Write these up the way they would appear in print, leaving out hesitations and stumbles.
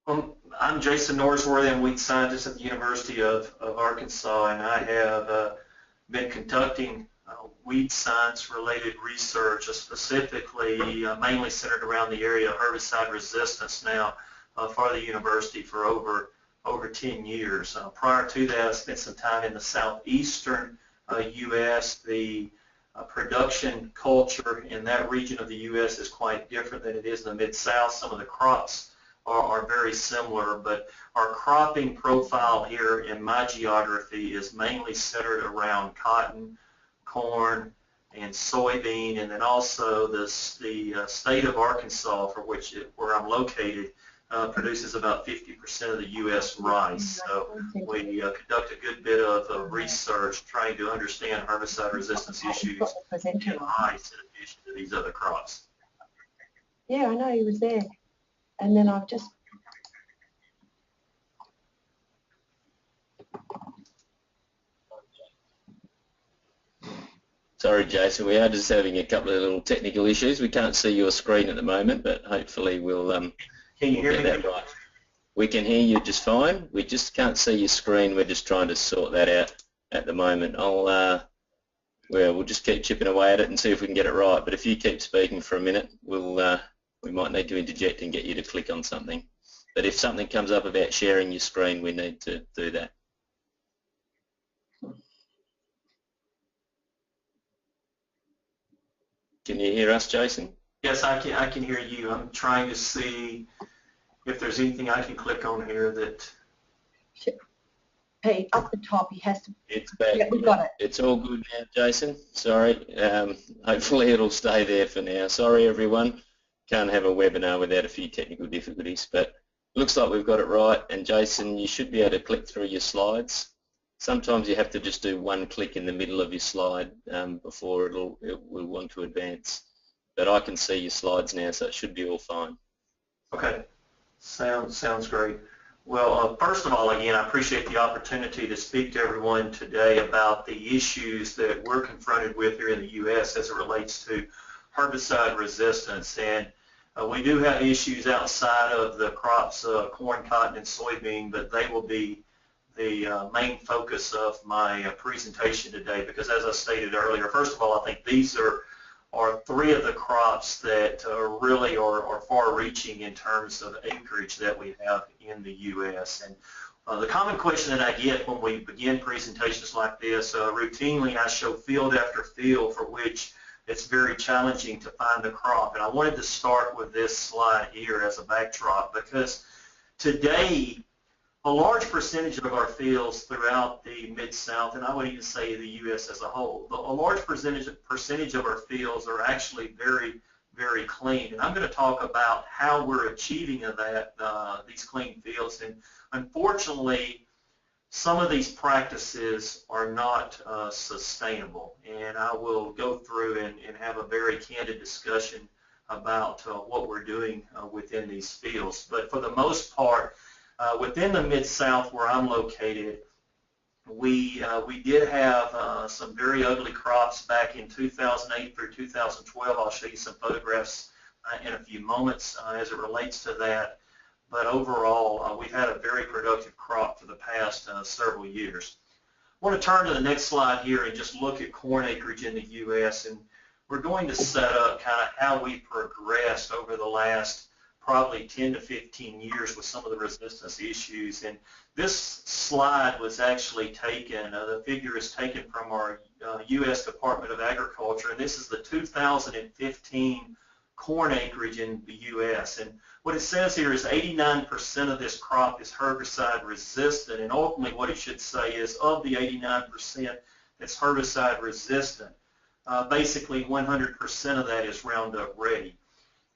I'm Jason Norsworthy. I'm weed scientist at the University of Arkansas, and I have been conducting weed science-related research, specifically mainly centered around the area of herbicide resistance now for the university for over 10 years. Prior to that, I spent some time in the southeastern U.S. The production culture in that region of the U.S. is quite different than it is in the Mid-South. Some of the crops are very similar, but our cropping profile here in my geography is mainly centered around cotton, corn, and soybean, and then also the state of Arkansas, where I'm located, produces about 50% of the U.S. rice. So we conduct a good bit of research trying to understand herbicide resistance issues in rice in addition to these other crops. Yeah, I know he was there. And then I've just... Sorry, Jason, we are just having a couple of little technical issues. We can't see your screen at the moment, but hopefully we'll Can you hear get me? that right. We can hear you just fine. We just can't see your screen. We're just trying to sort that out at the moment. We'll just keep chipping away at it and see if we can get it right. But if you keep speaking for a minute, we might need to interject and get you to click on something. But if something comes up about sharing your screen, we need to do that. Can you hear us, Jason? Yes, I can hear you. I'm trying to see if there's anything I can click on here that... Hey, up the top, he has to... It's back. Yeah, we got it. It's all good now, Jason. Sorry. Hopefully it'll stay there for now. Sorry, everyone. Can't have a webinar without a few technical difficulties, but looks like we've got it right. And Jason, you should be able to click through your slides. Sometimes you have to just do one click in the middle of your slide before it will want to advance. But I can see your slides now, so it should be all fine. Okay, sounds great. Well, first of all, again, I appreciate the opportunity to speak to everyone today about the issues that we're confronted with here in the U.S. as it relates to herbicide resistance. And we do have issues outside of the crops, corn, cotton, and soybean, but they will be the main focus of my presentation today, because as I stated earlier, first of all, I think these are three of the crops that really are far-reaching in terms of acreage that we have in the U.S. And the common question that I get when we begin presentations like this, routinely I show field after field for which it's very challenging to find the crop. And I wanted to start with this slide here as a backdrop, because today a large percentage of our fields throughout the Mid-South, and I would even say the U.S. as a whole, a large percentage of our fields are actually very, very clean. And I'm going to talk about how we're achieving these clean fields. And unfortunately, some of these practices are not sustainable. And I will go through and have a very candid discussion about what we're doing within these fields. But for the most part, within the Mid-South where I'm located, we did have some very ugly crops back in 2008 through 2012. I'll show you some photographs in a few moments as it relates to that. But overall, we've had a very productive crop for the past several years. I want to turn to the next slide here and just look at corn acreage in the U.S. And we're going to set up kind of how we progressed over the last probably 10 to 15 years with some of the resistance issues. And this slide was actually taken, the figure is taken from our U.S. Department of Agriculture, and this is the 2015 corn acreage in the U.S. And what it says here is 89% of this crop is herbicide resistant, and ultimately what it should say is of the 89% that's herbicide resistant, basically 100% of that is Roundup Ready.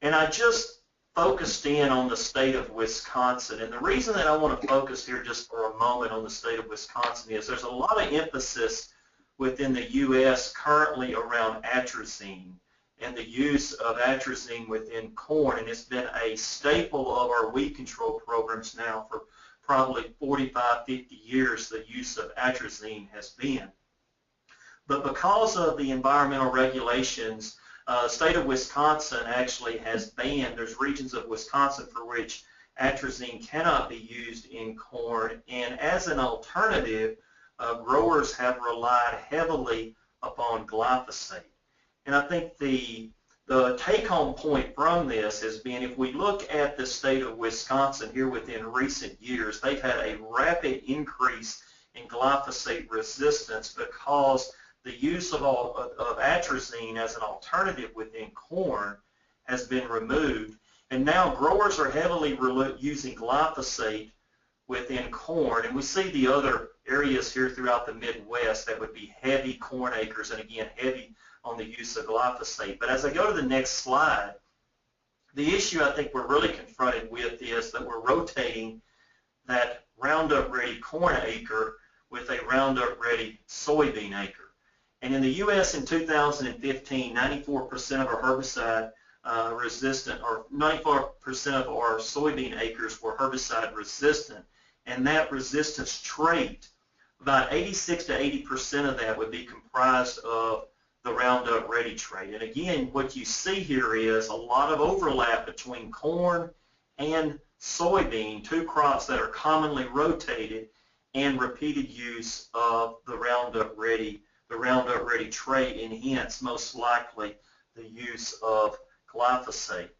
And I just focused in on the state of Wisconsin, and the reason that I want to focus here just for a moment on the state of Wisconsin is there's a lot of emphasis within the U.S. currently around atrazine and the use of atrazine within corn, and it's been a staple of our weed control programs now for probably 45, 50 years. The use of atrazine has been. But because of the environmental regulations, the state of Wisconsin actually has banned, there's regions of Wisconsin for which atrazine cannot be used in corn, and as an alternative, growers have relied heavily upon glyphosate. And I think the take-home point from this has been, if we look at the state of Wisconsin here within recent years, they've had a rapid increase in glyphosate resistance because the use of atrazine as an alternative within corn has been removed. And now growers are heavily using glyphosate within corn. And we see the other areas here throughout the Midwest that would be heavy corn acres, and again, heavy on the use of glyphosate. But as I go to the next slide, the issue I think we're really confronted with is that we're rotating that Roundup Ready corn acre with a Roundup Ready soybean acre. And in the U.S. in 2015, 94% of our herbicide resistant, or 94% of our soybean acres were herbicide resistant. And that resistance trait, about 86 to 80% of that would be comprised of the Roundup Ready trait. And again, what you see here is a lot of overlap between corn and soybean, two crops that are commonly rotated, and repeated use of the Roundup Ready trait, and hence most likely the use of glyphosate.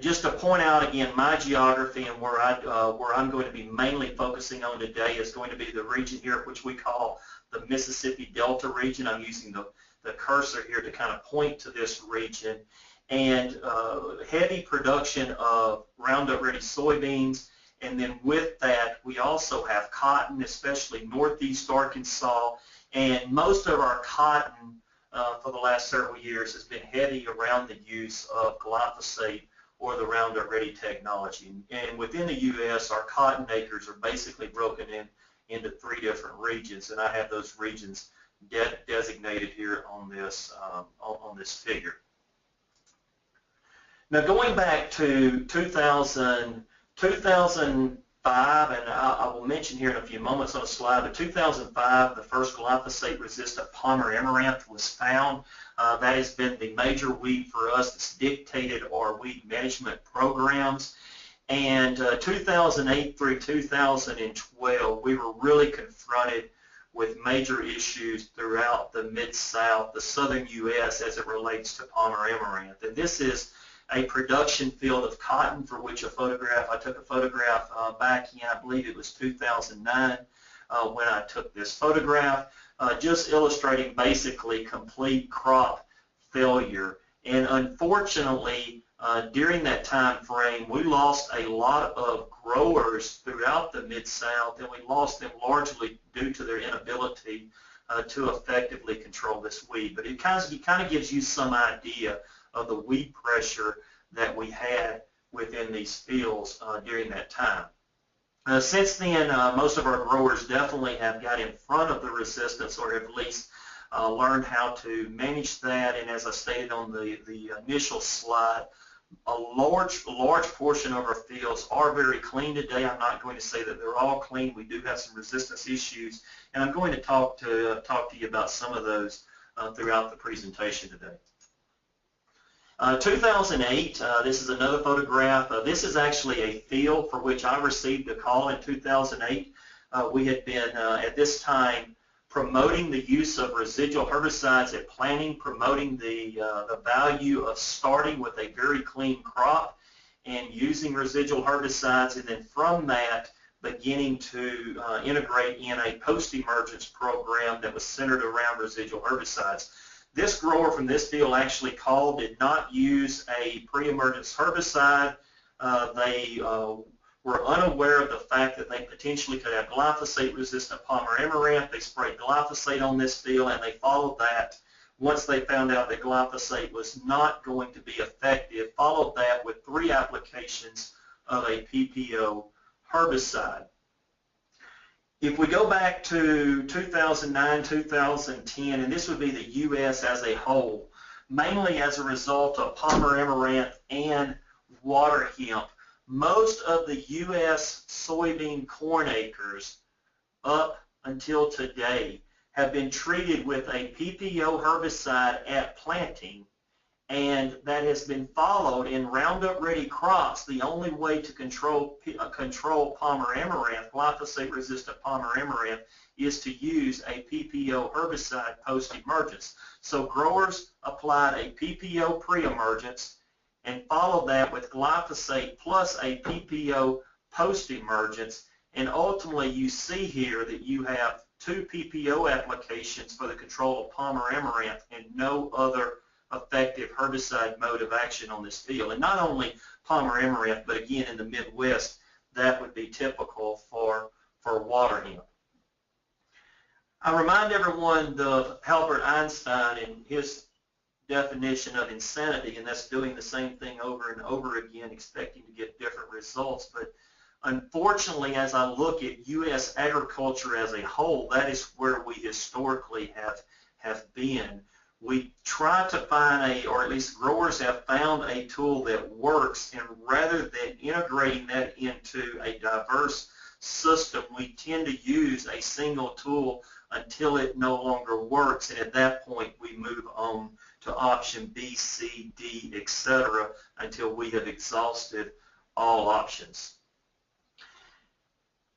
Just to point out again, my geography and where I'm going to be mainly focusing on today is going to be the region here which we call the Mississippi Delta region. I'm using the cursor here to kind of point to this region, and heavy production of Roundup Ready soybeans, and then with that we also have cotton, especially northeast Arkansas, and most of our cotton for the last several years has been heavy around the use of glyphosate or the Roundup Ready technology. And within the U.S., our cotton acres are basically broken into three different regions, and I have those regions designated here on this figure. Now going back to 2005, and I will mention here in a few moments on the slide, but 2005, the first glyphosate-resistant Palmer Amaranth was found. That has been the major weed for us that's dictated our weed management programs. And 2008 through 2012, we were really confronted with major issues throughout the Mid-South, the southern U.S., as it relates to Palmer Amaranth. And this is a production field of cotton for which I took a photograph back in, I believe it was 2009 when I took this photograph, just illustrating basically complete crop failure. And unfortunately, during that time frame, we lost a lot of growers throughout the Mid-South, and we lost them largely due to their inability to effectively control this weed. But it kind of gives you some idea of the weed pressure that we had within these fields during that time. Since then, most of our growers definitely have got in front of the resistance, or have at least learned how to manage that. And as I stated on the initial slide, a large portion of our fields are very clean today. I'm not going to say that they're all clean. We do have some resistance issues, and I'm going to talk to you about some of those throughout the presentation today. 2008, this is another photograph. This is actually a field for which I received a call in 2008. We had been, at this time, promoting the use of residual herbicides at planting, promoting the value of starting with a very clean crop and using residual herbicides, and then from that beginning to integrate in a post-emergence program that was centered around residual herbicides. This grower from this field actually called, did not use a pre-emergence herbicide. They were unaware of the fact that they potentially could have glyphosate-resistant Palmer Amaranth. They sprayed glyphosate on this field, and they followed that. Once they found out that glyphosate was not going to be effective, followed that with 3 applications of a PPO herbicide. If we go back to 2009, 2010, and this would be the U.S. as a whole, mainly as a result of Palmer Amaranth and Waterhemp, most of the U.S. soybean corn acres up until today have been treated with a PPO herbicide at planting and that has been followed in Roundup Ready crops. The only way to control Palmer Amaranth, glyphosate-resistant Palmer Amaranth, is to use a PPO herbicide post-emergence. So growers applied a PPO pre-emergence and followed that with glyphosate plus a PPO post-emergence, and ultimately you see here that you have 2 PPO applications for the control of Palmer Amaranth and no other effective herbicide mode of action on this field. And not only Palmer Amaranth, but again in the Midwest, that would be typical for Waterhemp. I remind everyone of Albert Einstein and his definition of insanity, and that's doing the same thing over and over again, expecting to get different results. But unfortunately, as I look at U.S. agriculture as a whole, that is where we historically have been. We try to find or at least growers have found a tool that works, and rather than integrating that into a diverse system, we tend to use a single tool until it no longer works, and at that point we move on to option B, C, D, etc. until we have exhausted all options.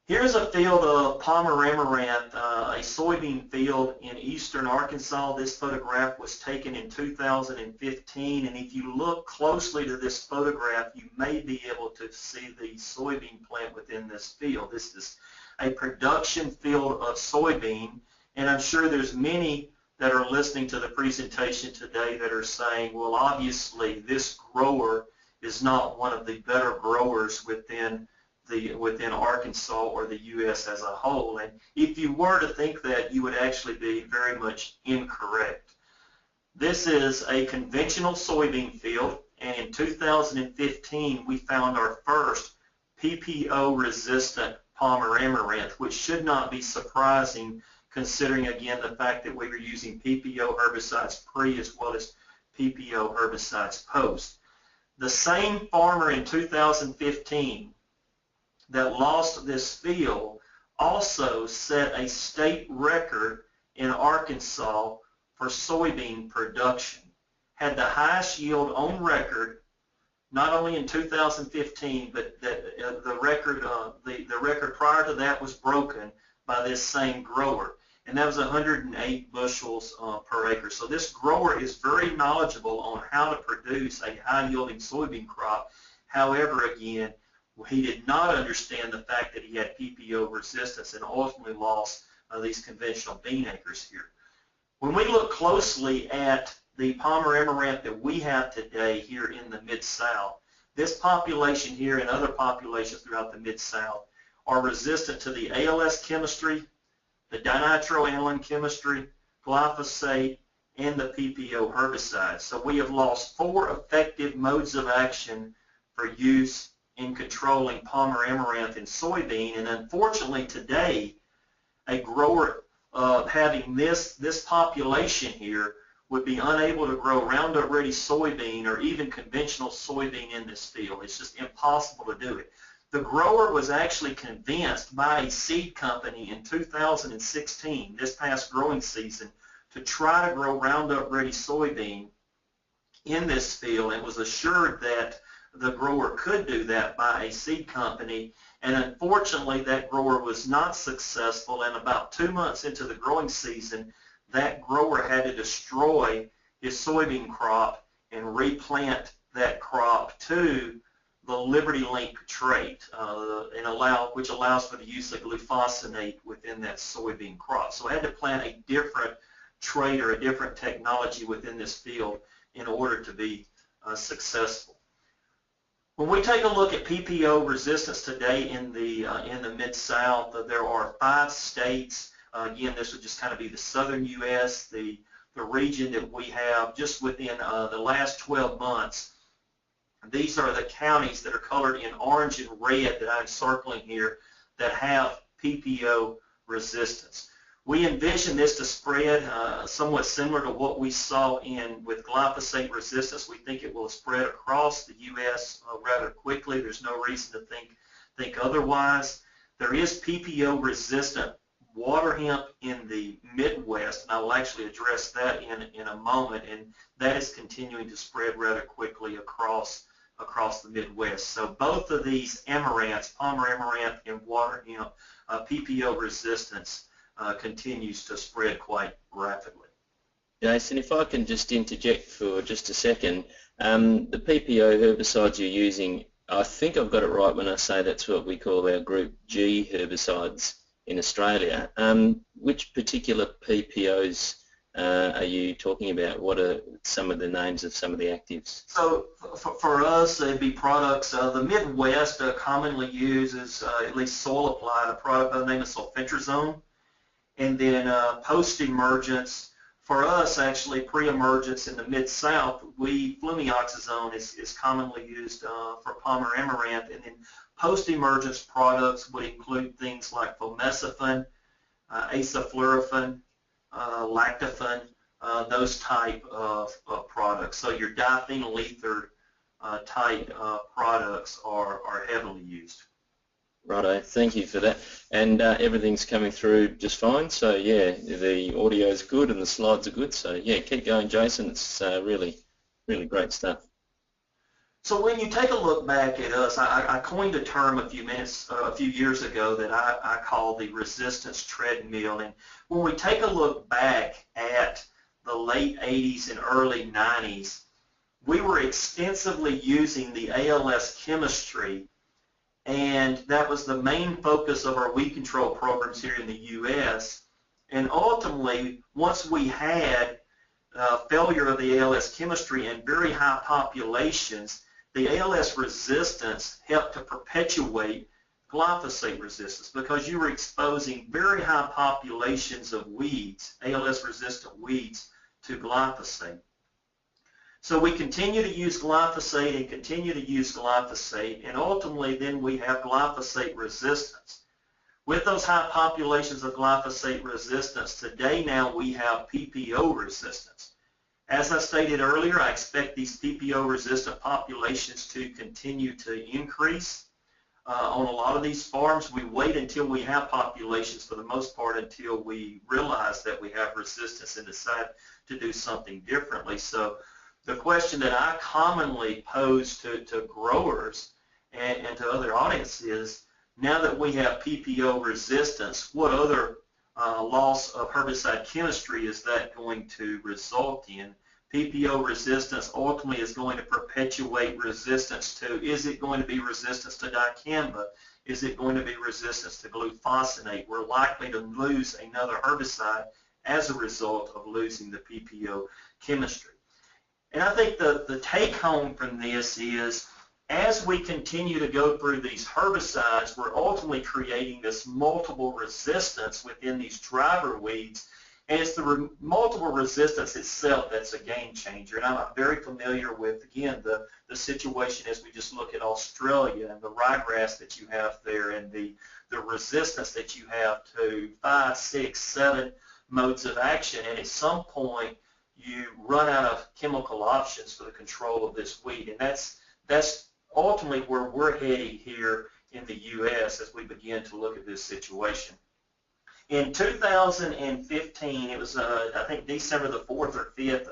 Here's a field of Palmer Amaranth, a soybean field in eastern Arkansas. This photograph was taken in 2015, and if you look closely to this photograph, you may be able to see the soybean plant within this field. This is a production field of soybean, and I'm sure there's many that are listening to the presentation today that are saying, well, obviously this grower is not one of the better growers within Arkansas or the U.S. as a whole. And if you were to think that, you would actually be very much incorrect. This is a conventional soybean field, and in 2015 we found our first PPO-resistant Palmer Amaranth, which should not be surprising considering again the fact that we were using PPO herbicides pre as well as PPO herbicides post. The same farmer in 2015 that lost this field also set a state record in Arkansas for soybean production. Had the highest yield on record, not only in 2015, but the record prior to that was broken by this same grower, and that was 108 bushels per acre. So this grower is very knowledgeable on how to produce a high-yielding soybean crop. However, again, he did not understand the fact that he had PPO resistance and ultimately lost these conventional bean acres here. When we look closely at the Palmer Amaranth that we have today here in the Mid-South, this population here and other populations throughout the Mid-South are resistant to the ALS chemistry, the dinitroalanine chemistry, glyphosate, and the PPO herbicide. So we have lost 4 effective modes of action for use in controlling Palmer Amaranth in soybean, and unfortunately today a grower having this population here would be unable to grow Roundup Ready soybean or even conventional soybean in this field. It's just impossible to do it. The grower was actually convinced by a seed company in 2016, this past growing season, to try to grow Roundup Ready soybean in this field, and was assured that the grower could do that by a seed company, and unfortunately that grower was not successful, and about 2 months into the growing season that grower had to destroy his soybean crop and replant that crop to the Liberty Link trait, which allows for the use of glyphosate within that soybean crop. So I had to plant a different trait or a different technology within this field in order to be successful. When we take a look at PPO resistance today in the Mid-South, there are 5 states. Again, this would just kind of be the southern U.S., the region that we have just within the last 12 months. These are the counties that are colored in orange and red that I'm circling here that have PPO resistance. We envision this to spread somewhat similar to what we saw with glyphosate resistance. We think it will spread across the U.S. Rather quickly. There's no reason to think otherwise. There is PPO resistant Waterhemp in the Midwest, and I will actually address that in a moment, and that is continuing to spread rather quickly across the Midwest. So both of these amaranths, Palmer amaranth and Waterhemp, PPO resistance continues to spread quite rapidly. Jason, if I can just interject for just a second, the PPO herbicides you're using, I think I've got it right when I say that's what we call our Group G herbicides in Australia. Which particular PPOs are you talking about? What are some of the names of some of the actives? So for us, it'd be products, the Midwest commonly uses, at least soil applied, a product by the name of sulfentrazone. And then post-emergence, for us actually pre-emergence in the Mid-South, flumioxazone is commonly used for Palmer amaranth. And then post-emergence products would include things like fomesafen, aceflurafin, lactofen, those type of products. So your diphenyl ether type products are heavily used. Righto, thank you for that. And everything's coming through just fine. So yeah, the audio is good and the slides are good. So yeah, keep going, Jason. It's really, really great stuff. So when you take a look back at us, I coined a term a few years ago that I call the Resistance Treadmill. And when we take a look back at the late 80s and early 90s, we were extensively using the ALS chemistry, and that was the main focus of our weed control programs here in the U.S. And ultimately, once we had failure of the ALS chemistry in very high populations, the ALS resistance helped to perpetuate glyphosate resistance because you were exposing very high populations of weeds, ALS-resistant weeds, to glyphosate. So we continue to use glyphosate and continue to use glyphosate, and ultimately then we have glyphosate resistance. With those high populations of glyphosate resistance, today now we have PPO resistance. As I stated earlier, I expect these PPO-resistant populations to continue to increase. On a lot of these farms, we wait until we have populations, for the most part, until we realize that we have resistance and decide to do something differently. So the question that I commonly pose to growers and to other audiences is, now that we have PPO resistance, what other loss of herbicide chemistry is that going to result in? PPO resistance ultimately is going to perpetuate resistance to, is it going to be resistance to dicamba? Is it going to be resistance to glufosinate? We're likely to lose another herbicide as a result of losing the PPO chemistry. And I think the take home from this is, as we continue to go through these herbicides, we're ultimately creating this multiple resistance within these driver weeds. And it's the multiple resistance itself that's a game changer. And I'm very familiar with, again, the situation as we just look at Australia and the ryegrass that you have there and the resistance that you have to 5, 6, 7 modes of action. And at some point, you run out of chemical options for the control of this weed. And that's ultimately where we're heading here in the U.S. as we begin to look at this situation. In 2015, it was, I think, December the 4th or 5th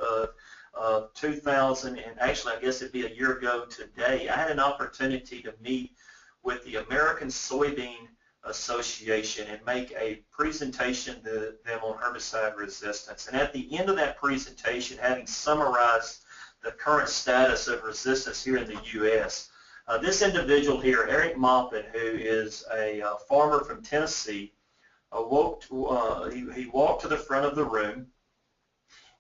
of 2000, and actually I guess it'd be a year ago today, I had an opportunity to meet with the American Soybean Association and make a presentation to them on herbicide resistance. And at the end of that presentation, having summarized the current status of resistance here in the U.S., this individual here, Eric Maupin, who is a farmer from Tennessee, he walked to the front of the room,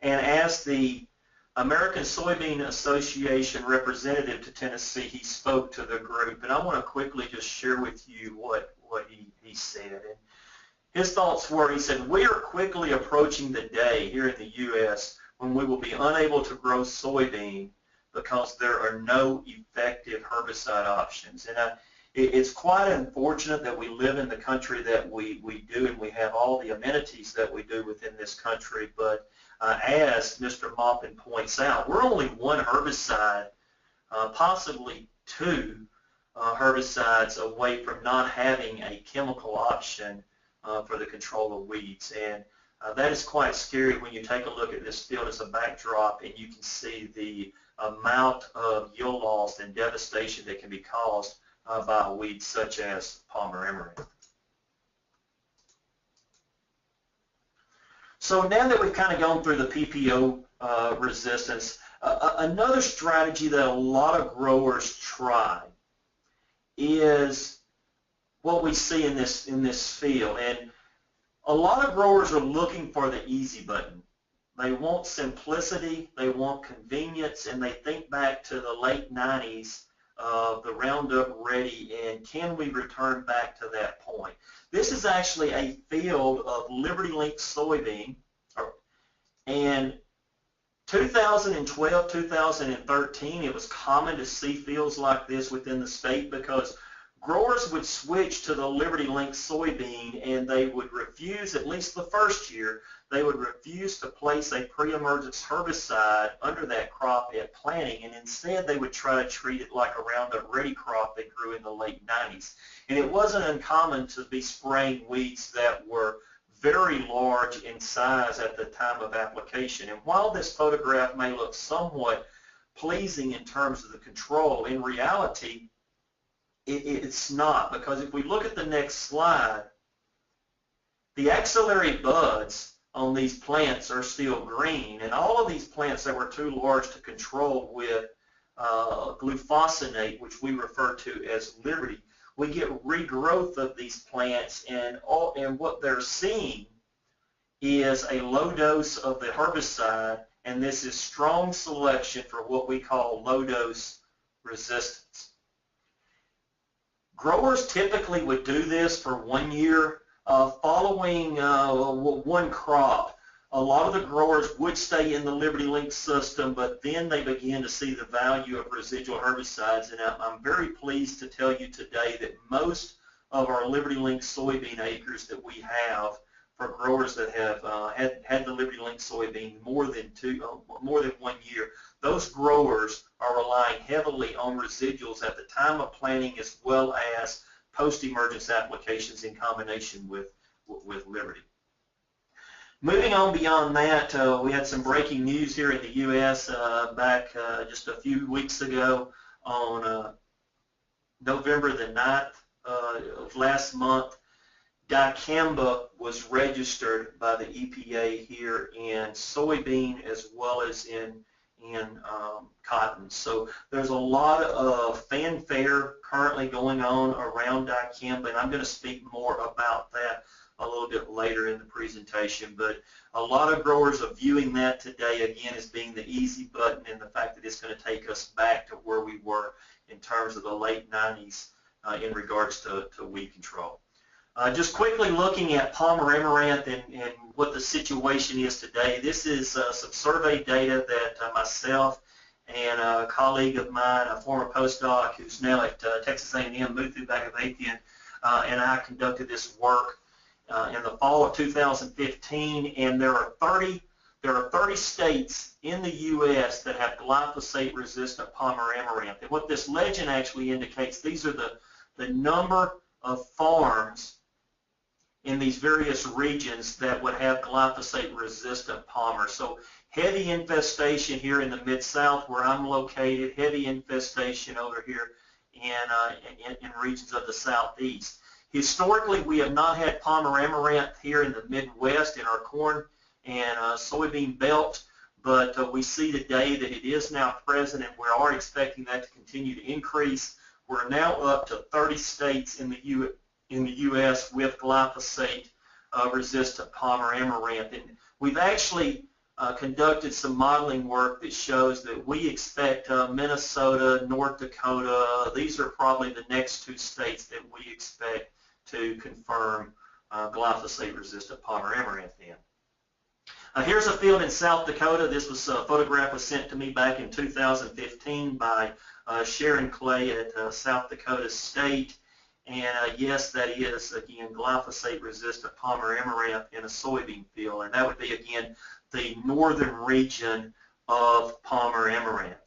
and as the American Soybean Association representative to Tennessee, he spoke to the group. And I want to quickly just share with you what he said. And his thoughts were, he said, "We are quickly approaching the day here in the U.S. when we will be unable to grow soybean because there are no effective herbicide options." And it's quite unfortunate that we live in the country that we do, and we have all the amenities that we do within this country. But as Mr. Maupin points out, we're only one herbicide, possibly two herbicides away from not having a chemical option for the control of weeds. And that is quite scary when you take a look at this field as a backdrop and you can see the amount of yield loss and devastation that can be caused by a weed such as Palmer amaranth. So now that we've kind of gone through the PPO resistance, another strategy that a lot of growers try is what we see in this field. And a lot of growers are looking for the easy button. They want simplicity, they want convenience, and they think back to the late 90s of the Roundup Ready, and can we return back to that point? This is actually a field of Liberty Link soybean, and 2012, 2013, it was common to see fields like this within the state because growers would switch to the Liberty Link soybean and they would refuse, at least the first year, they would refuse to place a pre-emergence herbicide under that crop at planting, and instead they would try to treat it like a Roundup Ready crop that grew in the late 90s. And it wasn't uncommon to be spraying weeds that were very large in size at the time of application. And while this photograph may look somewhat pleasing in terms of the control, in reality, it's not, because if we look at the next slide, the axillary buds on these plants are still green, and all of these plants that were too large to control with glufosinate, which we refer to as Liberty, we get regrowth of these plants, and what they're seeing is a low dose of the herbicide, and this is strong selection for what we call low dose resistance. Growers typically would do this for 1 year. Following one crop, a lot of the growers would stay in the Liberty Link system, but then they begin to see the value of residual herbicides, and I'm very pleased to tell you today that most of our Liberty Link soybean acres that we have for growers that have had the Liberty Link soybean more than 1 year, those growers are relying heavily on residuals at the time of planting as well as post-emergence applications in combination with Liberty. Moving on beyond that, we had some breaking news here in the U.S. Back just a few weeks ago on November the 9th of last month. Dicamba was registered by the EPA here in soybean as well as in cotton. So there's a lot of fanfare currently going on around Dicamba, and I'm going to speak more about that a little bit later in the presentation. But a lot of growers are viewing that today again as being the easy button, and the fact that it's going to take us back to where we were in terms of the late 90s in regards to weed control. Just quickly looking at Palmer amaranth and what the situation is today. This is some survey data that myself and a colleague of mine, a former postdoc who's now at Texas A&M, Muthu Bhagavathian, and I conducted this work in the fall of 2015, and there are 30 states in the U.S. that have glyphosate-resistant Palmer amaranth. And what this legend actually indicates, these are the number of farms in these various regions that would have glyphosate-resistant Palmer. So heavy infestation here in the Mid-South where I'm located, heavy infestation over here in regions of the Southeast. Historically, we have not had Palmer amaranth here in the Midwest in our corn and soybean belt, but we see today that it is now present, and we are expecting that to continue to increase. We're now up to 30 states in the U.S. with glyphosate-resistant Palmer amaranth. And we've actually conducted some modeling work that shows that we expect Minnesota, North Dakota, these are probably the next two states that we expect to confirm glyphosate-resistant Palmer amaranth in. Here's a field in South Dakota. This photograph was sent to me back in 2015 by Sharon Clay at South Dakota State. And yes, that is, again, glyphosate-resistant Palmer amaranth in a soybean field. And that would be, again, the northern region of Palmer amaranth.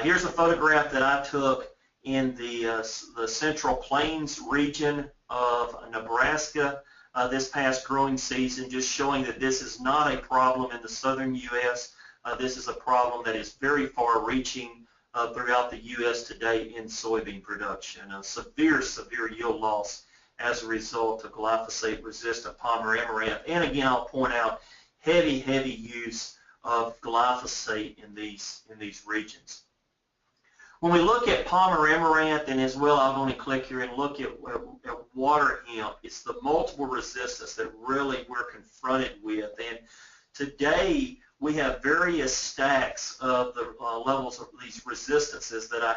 Here's a photograph that I took in the Central Plains region of Nebraska. this past growing season, just showing that this is not a problem in the southern U.S. This is a problem that is very far-reaching throughout the U.S. today in soybean production. Severe yield loss as a result of glyphosate-resistant Palmer Amaranth. And again, I'll point out heavy use of glyphosate in these regions. When we look at Palmer Amaranth, and as well, I'm going to click here and look at Waterhemp, it's the multiple resistance that really we're confronted with. And today, we have various stacks of the levels of these resistances that I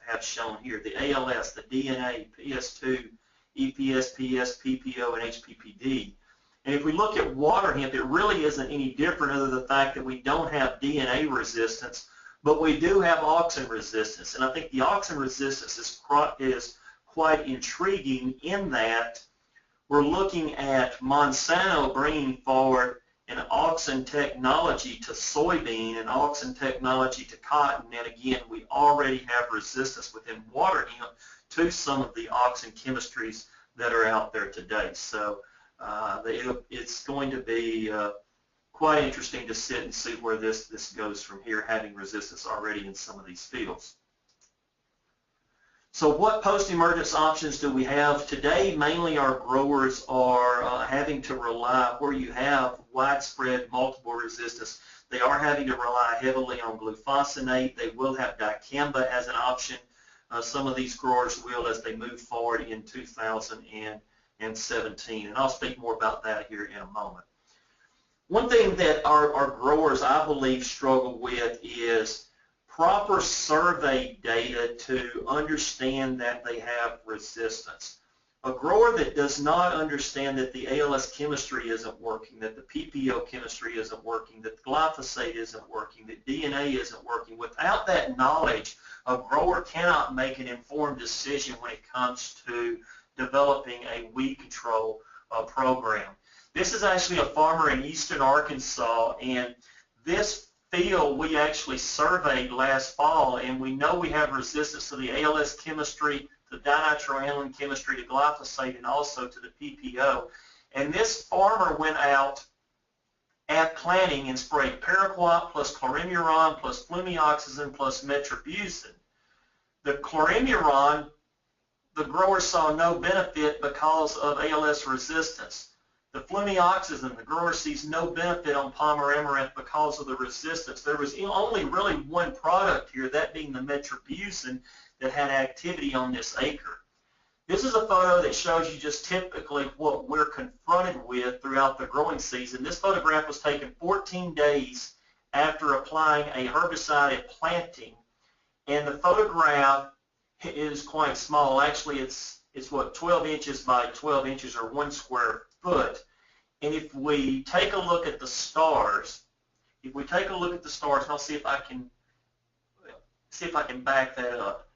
have shown here. The ALS, the DNA, PS2, EPS, PS, PPO, and HPPD. And if we look at Waterhemp, it really isn't any different other than the fact that we don't have DNA resistance, but we do have auxin resistance. And I think the auxin resistance is quite intriguing in that we're looking at Monsanto bringing forward an auxin technology to soybean and auxin technology to cotton. And again, we already have resistance within Waterhemp to some of the auxin chemistries that are out there today. So it's going to be quite interesting to sit and see where this goes from here, having resistance already in some of these fields. So what post-emergence options do we have? Today, mainly our growers are having to rely, where you have widespread multiple resistance, they are having to rely heavily on glufosinate. They will have Dicamba as an option. Some of these growers will as they move forward in 2017. And I'll speak more about that here in a moment. One thing that our growers, I believe, struggle with is proper survey data to understand that they have resistance. A grower that does not understand that the ALS chemistry isn't working, that the PPO chemistry isn't working, that glyphosate isn't working, that DNA isn't working, without that knowledge, a grower cannot make an informed decision when it comes to developing a weed control program. This is actually a farmer in eastern Arkansas, and this field we actually surveyed last fall, and we know we have resistance to the ALS chemistry, the dinitroaniline chemistry, to glyphosate, and also to the PPO. And this farmer went out at planting and sprayed paraquat plus chlorimuron plus flumioxazin plus metribuzin. The chlorimuron, the grower saw no benefit because of ALS resistance. The flumioxazin, the grower sees no benefit on Palmer Amaranth because of the resistance. There was only really one product here, that being the metribuzin, that had activity on this acre. This is a photo that shows you just typically what we're confronted with throughout the growing season. This photograph was taken 14 days after applying a herbicide at planting, and the photograph is quite small. Actually, it's what, 12 inches by 12 inches, or 1 square foot. And if we take a look at the stars, and I'll see if I can back that up.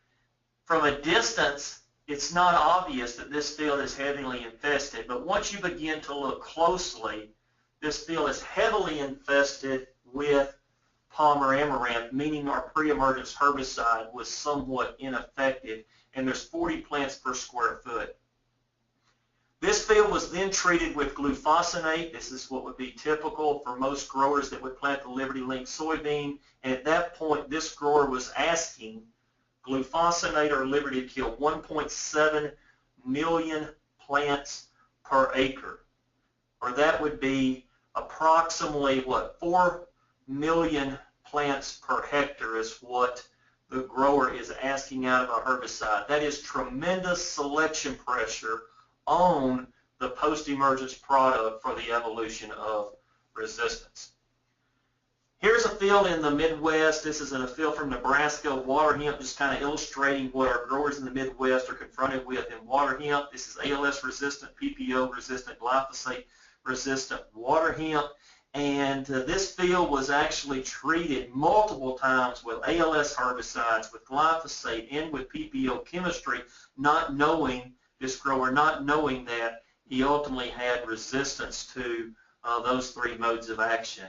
From a distance, it's not obvious that this field is heavily infested, but once you begin to look closely, this field is heavily infested with Palmer Amaranth, meaning our pre-emergence herbicide was somewhat ineffective, and there's 40 plants per square foot. This field was then treated with glufosinate. This is what would be typical for most growers that would plant the Liberty Link soybean, and at that point, this grower was asking glufosinate or Liberty to kill 1.7 million plants per acre, or that would be approximately, what, 4 million plants per hectare is what the grower is asking out of a herbicide. That is tremendous selection pressure on the post-emergence product for the evolution of resistance. Here's a field in the Midwest. This is in a field from Nebraska, Waterhemp, just kind of illustrating what our growers in the Midwest are confronted with in Waterhemp. This is ALS-resistant, PPO-resistant, glyphosate-resistant Waterhemp. And this field was actually treated multiple times with ALS herbicides, with glyphosate, and with PPO chemistry, this grower not knowing that he ultimately had resistance to those 3 modes of action.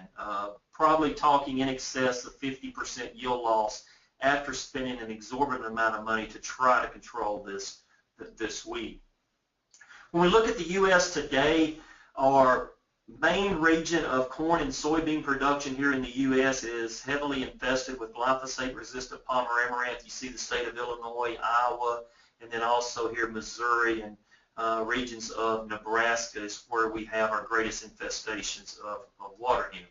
Probably talking in excess of 50% yield loss after spending an exorbitant amount of money to try to control this weed. When we look at the U.S. today, our main region of corn and soybean production here in the U.S. is heavily infested with glyphosate-resistant Palmer Amaranth. You see the state of Illinois, Iowa, and then also here Missouri and regions of Nebraska is where we have our greatest infestations of Waterhemp.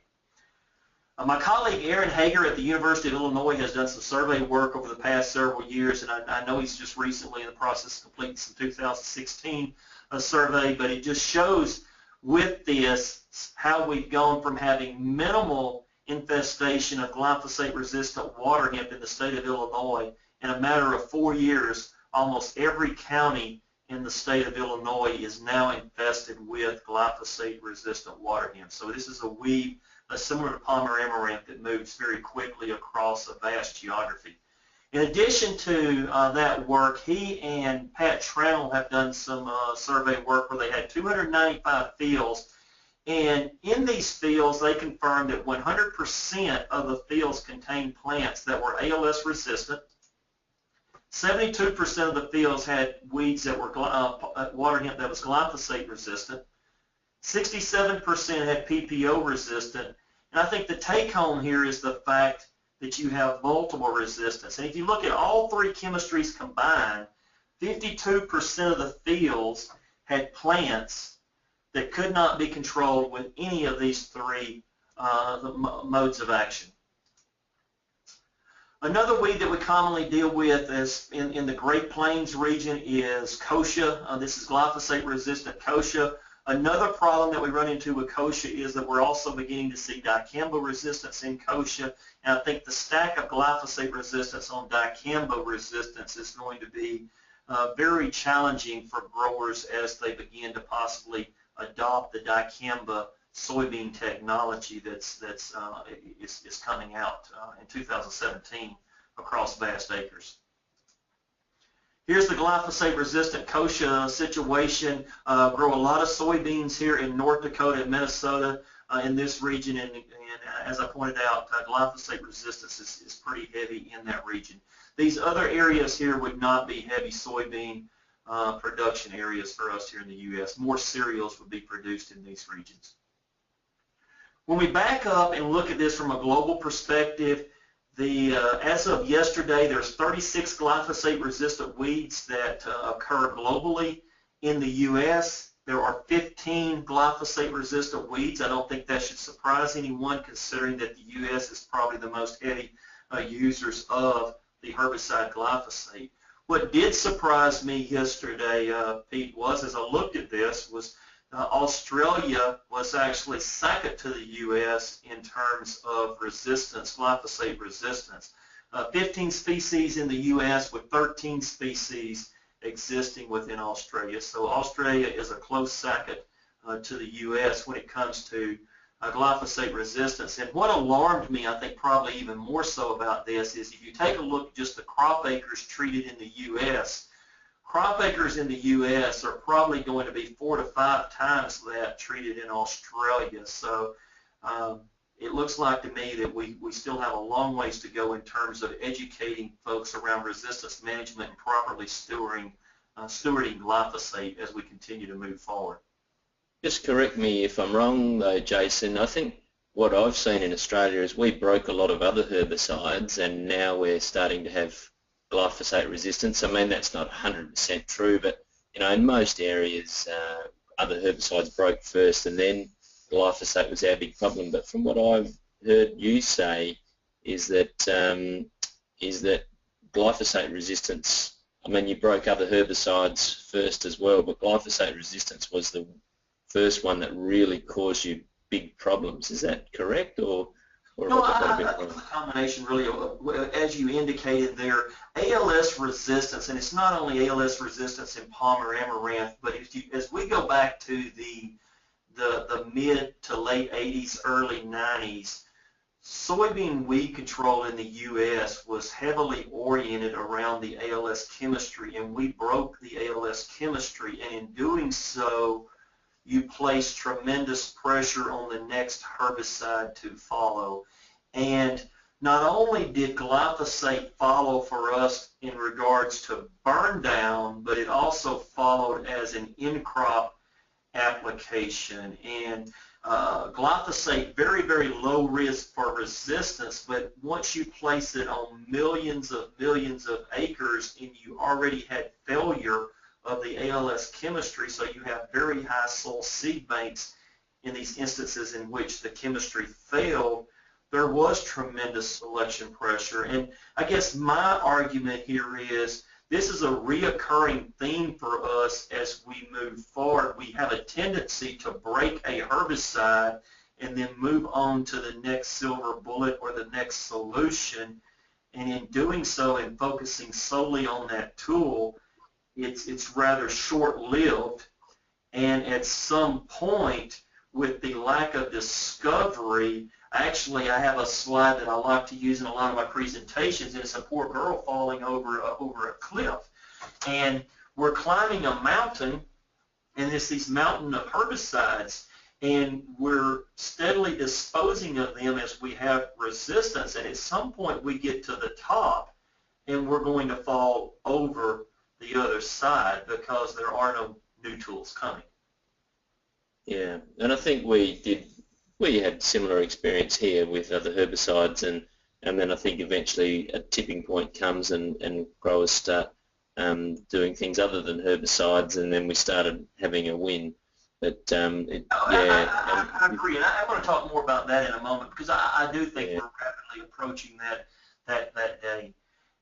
My colleague Aaron Hager at the University of Illinois has done some survey work over the past several years, and I know he's just recently in the process of completing some 2016 survey, but it just shows with this how we've gone from having minimal infestation of glyphosate-resistant Waterhemp in the state of Illinois. In a matter of 4 years, almost every county in the state of Illinois is now infested with glyphosate-resistant Waterhemp. So this is a weed similar to Palmer Amaranth that moves very quickly across a vast geography. In addition to that work, he and Pat Trownell have done some survey work where they had 295 fields, and in these fields they confirmed that 100% of the fields contained plants that were ALS resistant. 72% of the fields had weeds that were Waterhemp that was glyphosate resistant. 67% had PPO resistant, and I think the take home here is the fact that you have multiple resistance. And if you look at all three chemistries combined, 52% of the fields had plants that could not be controlled with any of these three modes of action. Another weed that we commonly deal with is in the Great Plains region is kochia. This is glyphosate-resistant kochia. Another problem that we run into with kochia is that we're also beginning to see dicamba resistance in kochia, and I think the stack of glyphosate resistance on dicamba resistance is going to be very challenging for growers as they begin to possibly adopt the dicamba soybean technology that's coming out in 2017 across vast acres. Here's the glyphosate-resistant kochia situation. Grow a lot of soybeans here in North Dakota and Minnesota in this region, and as I pointed out, glyphosate resistance is pretty heavy in that region. These other areas here would not be heavy soybean production areas for us here in the U.S. More cereals would be produced in these regions. When we back up and look at this from a global perspective, as of yesterday, there's 36 glyphosate-resistant weeds that occur globally. In the U.S., there are 15 glyphosate-resistant weeds. I don't think that should surprise anyone, considering that the U.S. is probably the most heavy users of the herbicide glyphosate. What did surprise me yesterday, Pete, was as I looked at this, was Australia was actually second to the U.S. in terms of resistance, glyphosate resistance. 15 species in the U.S. with 13 species existing within Australia. So Australia is a close second to the U.S. when it comes to glyphosate resistance. And what alarmed me, I think probably even more so about this, is if you take a look at just the crop acres treated in the U.S., crop acres in the U.S. are probably going to be 4 to 5 times that treated in Australia. So it looks like to me that we still have a long ways to go in terms of educating folks around resistance management and properly stewarding glyphosate as we continue to move forward. Just correct me if I'm wrong though, Jason. I think what I've seen in Australia is we broke a lot of other herbicides and now we're starting to have glyphosate resistance. I mean, that's not 100% true, but you know, in most areas, other herbicides broke first, and then glyphosate was our big problem. But from what I've heard you say, is that glyphosate resistance. I mean, you broke other herbicides first as well, but glyphosate resistance was the first one that really caused you big problems. Is that correct, or? No, I think it's a combination really, as you indicated there, ALS resistance, and it's not only ALS resistance in Palmer Amaranth, but as we go back to the mid to late 80s, early 90s, soybean weed control in the U.S. was heavily oriented around the ALS chemistry, and we broke the ALS chemistry, and in doing so, you place tremendous pressure on the next herbicide to follow. And not only did glyphosate follow for us in regards to burn down, but it also followed as an in-crop application. And glyphosate, very, very low risk for resistance, but once you place it on millions of acres and you already had failure of the ALS chemistry, so you have very high soil seed banks in these instances in which the chemistry failed, there was tremendous selection pressure. And I guess my argument here is this is a reoccurring theme for us as we move forward. We have a tendency to break a herbicide and then move on to the next silver bullet or the next solution. And in doing so and focusing solely on that tool, it's rather short-lived. And at some point, with the lack of discovery, actually I have a slide that I like to use in a lot of my presentations, and it's a poor girl falling over a cliff. And we're climbing a mountain, and it's these mountain of herbicides, and we're steadily disposing of them as we have resistance, and at some point we get to the top, and we're going to fall over the other side because there are no new tools coming. Yeah, and I think we had similar experience here with other herbicides, and then I think eventually a tipping point comes and growers start doing things other than herbicides, and then we started having a win. But I agree, and I want to talk more about that in a moment because I do think we're rapidly approaching that day.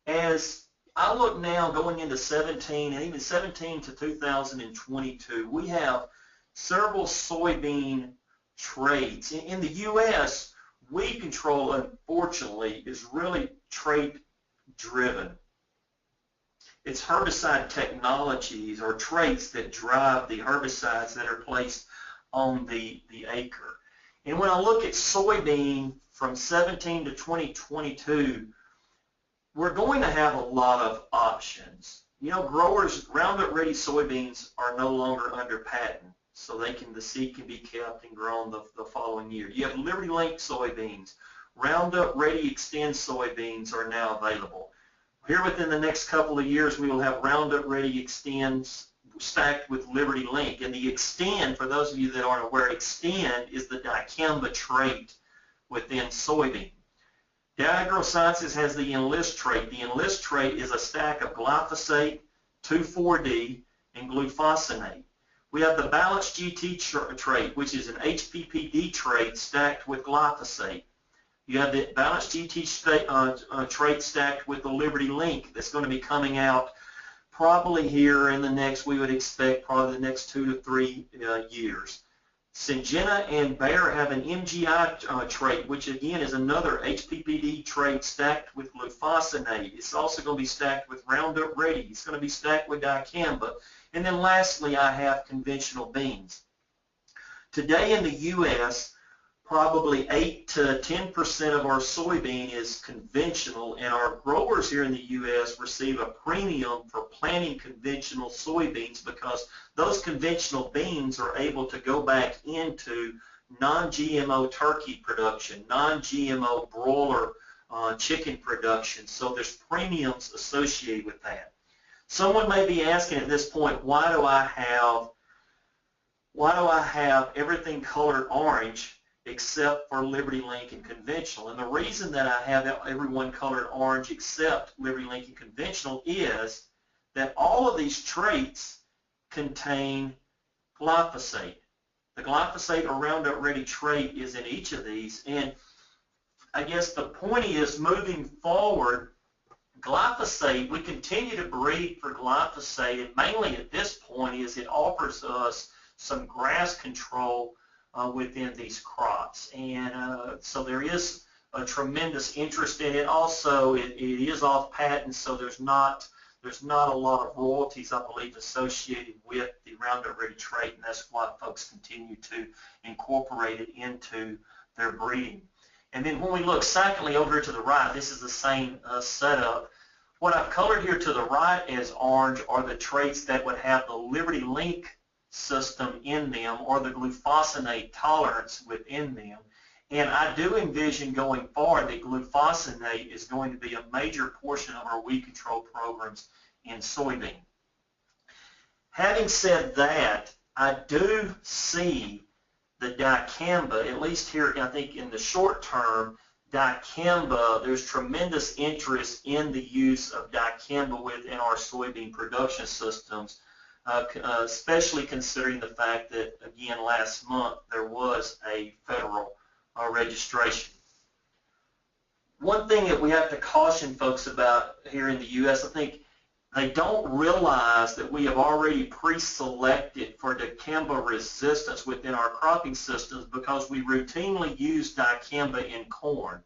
As I look now going into 17 and even 17 to 2022, we have several soybean traits. In the U.S., weed control, unfortunately, is really trait-driven. It's herbicide technologies or traits that drive the herbicides that are placed on the acre. And when I look at soybean from 17 to 2022, we're going to have a lot of options. You know, growers, Roundup-ready soybeans are no longer under patent, so the seed can be kept and grown the following year. You have Liberty Link soybeans. Roundup Ready Extend soybeans are now available. Here within the next couple of years, we will have Roundup Ready Extends stacked with Liberty Link. And the Extend, for those of you that aren't aware, Extend is the Dicamba trait within soybean. Dow AgroSciences has the Enlist trait. The Enlist trait is a stack of glyphosate, 2,4-D, and glufosinate. We have the Balanced GT trait, which is an HPPD trait stacked with glyphosate. You have the Balanced GT trait stacked with the Liberty Link that's going to be coming out probably here in the next, we would expect probably the next 2 to 3 years. Syngenta and Bayer have an MGI trait, which again is another HPPD trait stacked with glufosinate. It's also going to be stacked with Roundup Ready. It's going to be stacked with Dicamba. And then lastly, I have conventional beans. Today in the U.S., probably 8 to 10% of our soybean is conventional, and our growers here in the U.S. receive a premium for planting conventional soybeans because those conventional beans are able to go back into non-GMO turkey production, non-GMO broiler chicken production, so there's premiums associated with that. Someone may be asking at this point, why do I have everything colored orange except for Liberty Link and conventional? And the reason that I have everyone colored orange except Liberty Link and conventional is that all of these traits contain glyphosate. The glyphosate or Roundup Ready trait is in each of these, and I guess the point is moving forward, glyphosate, we continue to breed for glyphosate, and mainly at this point is it offers us some grass control within these crops, and so there is a tremendous interest in it. Also, it is off patent, so there's not a lot of royalties, I believe, associated with the Roundup Ready trait, and that's why folks continue to incorporate it into their breeding. And then when we look secondly over to the right, this is the same setup. What I've colored here to the right as orange are the traits that would have the Liberty Link system in them or the glufosinate tolerance within them. And I do envision going forward that glufosinate is going to be a major portion of our weed control programs in soybean. Having said that, I do see the dicamba, at least here I think in the short term, dicamba, there's tremendous interest in the use of dicamba within our soybean production systems, especially considering the fact that, again, last month there was a federal registration. One thing that we have to caution folks about here in the U.S., I think they don't realize that we have already pre-selected for dicamba resistance within our cropping systems because we routinely use dicamba in corn.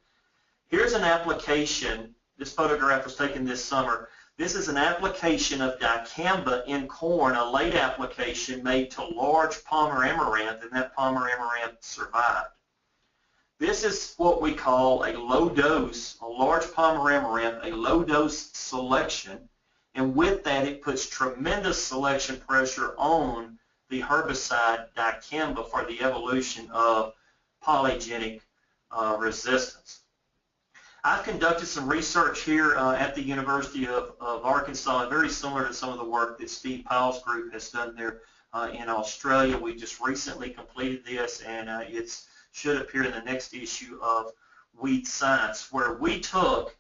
Here's an application. This photograph was taken this summer. This is an application of dicamba in corn, a late application made to large Palmer Amaranth, and that Palmer Amaranth survived. This is what we call a low dose, a large Palmer Amaranth, a low dose selection. And with that, it puts tremendous selection pressure on the herbicide dicamba for the evolution of polygenic resistance. I've conducted some research here at the University of Arkansas, very similar to some of the work that Steve Powell's group has done there in Australia. We just recently completed this, and it should appear in the next issue of Weed Science, where we took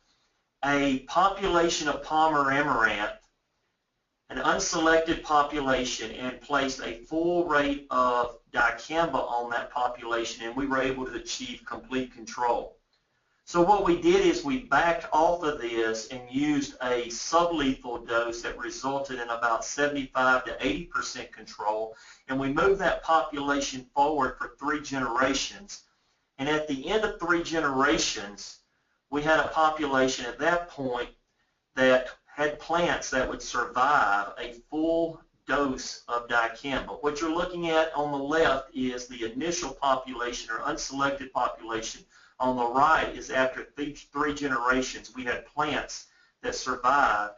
a population of Palmer Amaranth, an unselected population, and placed a full rate of dicamba on that population, and we were able to achieve complete control. So what we did is we backed off of this and used a sublethal dose that resulted in about 75 to 80% control, and we moved that population forward for 3 generations. And at the end of 3 generations, we had a population at that point that had plants that would survive a full dose of dicamba. What you're looking at on the left is the initial population or unselected population. On the right is after 3 generations, we had plants that survived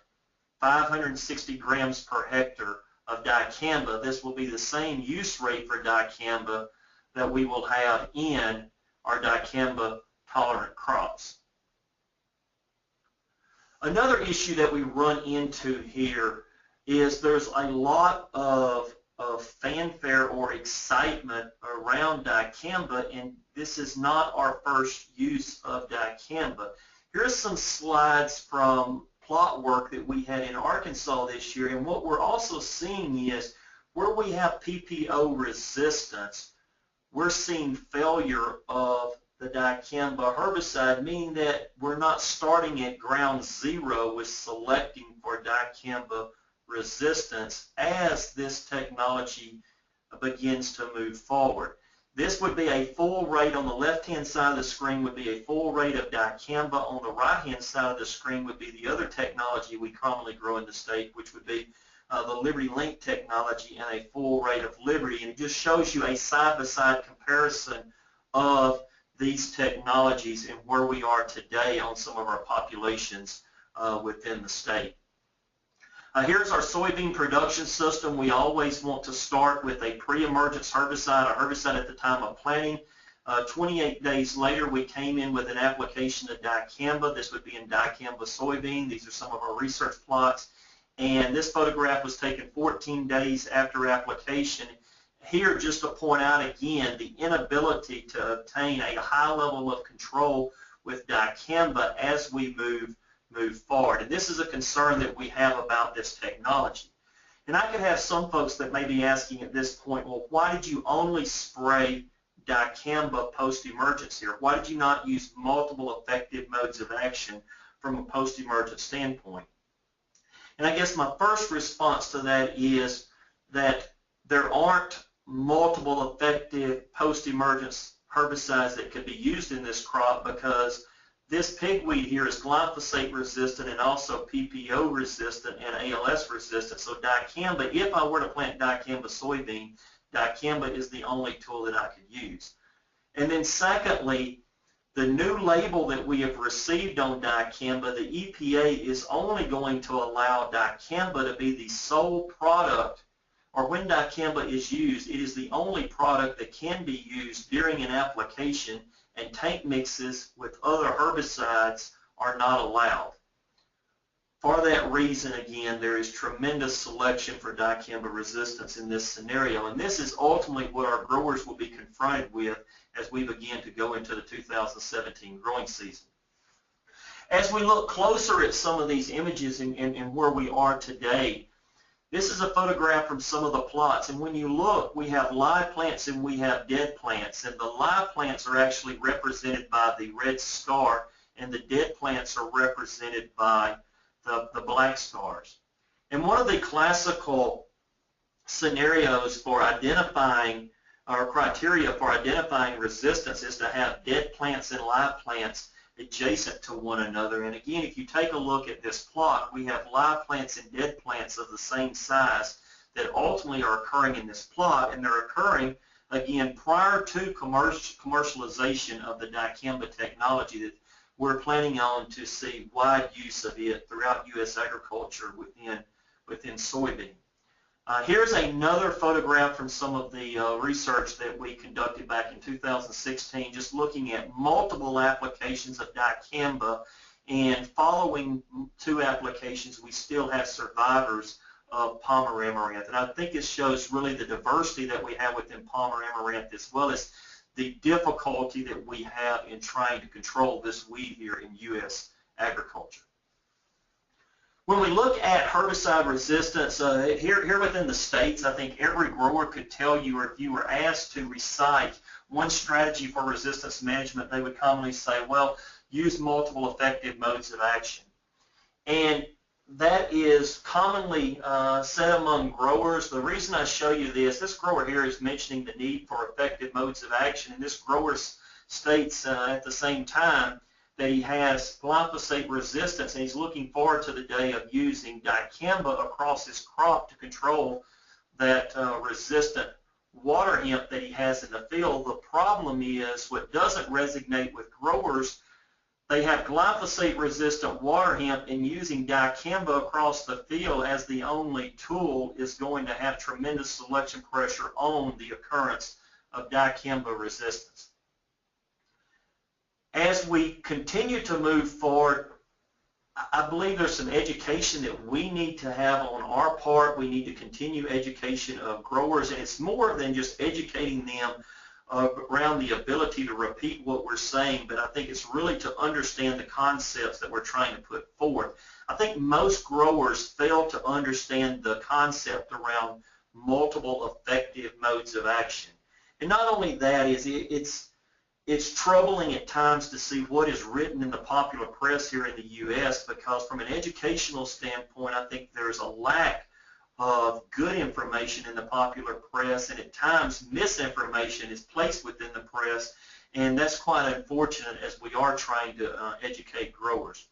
560 grams per hectare of dicamba. This will be the same use rate for dicamba that we will have in our dicamba tolerant crops. Another issue that we run into here is there's a lot of fanfare or excitement around dicamba, and this is not our first use of dicamba. Here's some slides from plot work that we had in Arkansas this year, and what we're also seeing is where we have PPO resistance, we're seeing failure of the dicamba herbicide, meaning that we're not starting at ground zero with selecting for dicamba resistance as this technology begins to move forward. This would be a full rate on the left-hand side of the screen would be a full rate of dicamba. On the right-hand side of the screen would be the other technology we commonly grow in the state, which would be the Liberty Link technology and a full rate of Liberty. And it just shows you a side-by-side comparison of these technologies and where we are today on some of our populations within the state. Here's our soybean production system. We always want to start with a pre-emergence herbicide, a herbicide at the time of planting. 28 days later, we came in with an application of dicamba. This would be in dicamba soybean. These are some of our research plots. And this photograph was taken 14 days after application. Here, just to point out again, the inability to obtain a high level of control with dicamba as we move forward. And this is a concern that we have about this technology. And I could have some folks that may be asking at this point, well, why did you only spray dicamba post-emergence here? Why did you not use multiple effective modes of action from a post-emergence standpoint? And I guess my first response to that is that there aren't multiple effective post-emergence herbicides that could be used in this crop because this pigweed here is glyphosate resistant and also PPO resistant and ALS resistant. So dicamba, if I were to plant dicamba soybean, dicamba is the only tool that I could use. And then secondly, the new label that we have received on dicamba, the EPA is only going to allow dicamba to be the sole product, or when dicamba is used, it is the only product that can be used during an application and tank mixes with other herbicides are not allowed. For that reason, again, there is tremendous selection for dicamba resistance in this scenario, and this is ultimately what our growers will be confronted with as we begin to go into the 2017 growing season. As we look closer at some of these images and where we are today, this is a photograph from some of the plots, and when you look, we have live plants and we have dead plants, and the live plants are actually represented by the red star, and the dead plants are represented by the black stars. And one of the classical scenarios for identifying, or criteria for identifying resistance, is to have dead plants and live plants adjacent to one another. And again, if you take a look at this plot, we have live plants and dead plants of the same size that ultimately are occurring in this plot, and they're occurring, again, prior to commercialization of the dicamba technology that we're planning on to see wide use of it throughout U.S. agriculture within soybean. Here's another photograph from some of the research that we conducted back in 2016, just looking at multiple applications of dicamba, and following 2 applications, we still have survivors of Palmer Amaranth. And I think it shows really the diversity that we have within Palmer Amaranth, as well as the difficulty that we have in trying to control this weed here in U.S. agriculture. When we look at herbicide resistance, here within the states, I think every grower could tell you, or if you were asked to recite one strategy for resistance management, they would commonly say, well, use multiple effective modes of action. And that is commonly said among growers. The reason I show you this grower here is mentioning the need for effective modes of action, and this grower states at the same time that he has glyphosate resistance, and he's looking forward to the day of using dicamba across his crop to control that resistant water hemp that he has in the field. The problem is, what doesn't resonate with growers, they have glyphosate-resistant water hemp, and using dicamba across the field as the only tool is going to have tremendous selection pressure on the occurrence of dicamba resistance. As we continue to move forward, I believe there's some education that we need to have on our part. We need to continue education of growers, and it's more than just educating them around the ability to repeat what we're saying, but I think it's really to understand the concepts that we're trying to put forth. I think most growers fail to understand the concept around multiple effective modes of action. And not only that, it's troubling at times to see what is written in the popular press here in the U.S., because from an educational standpoint, I think there's a lack of good information in the popular press, and at times misinformation is placed within the press, and that's quite unfortunate as we are trying to educate growers.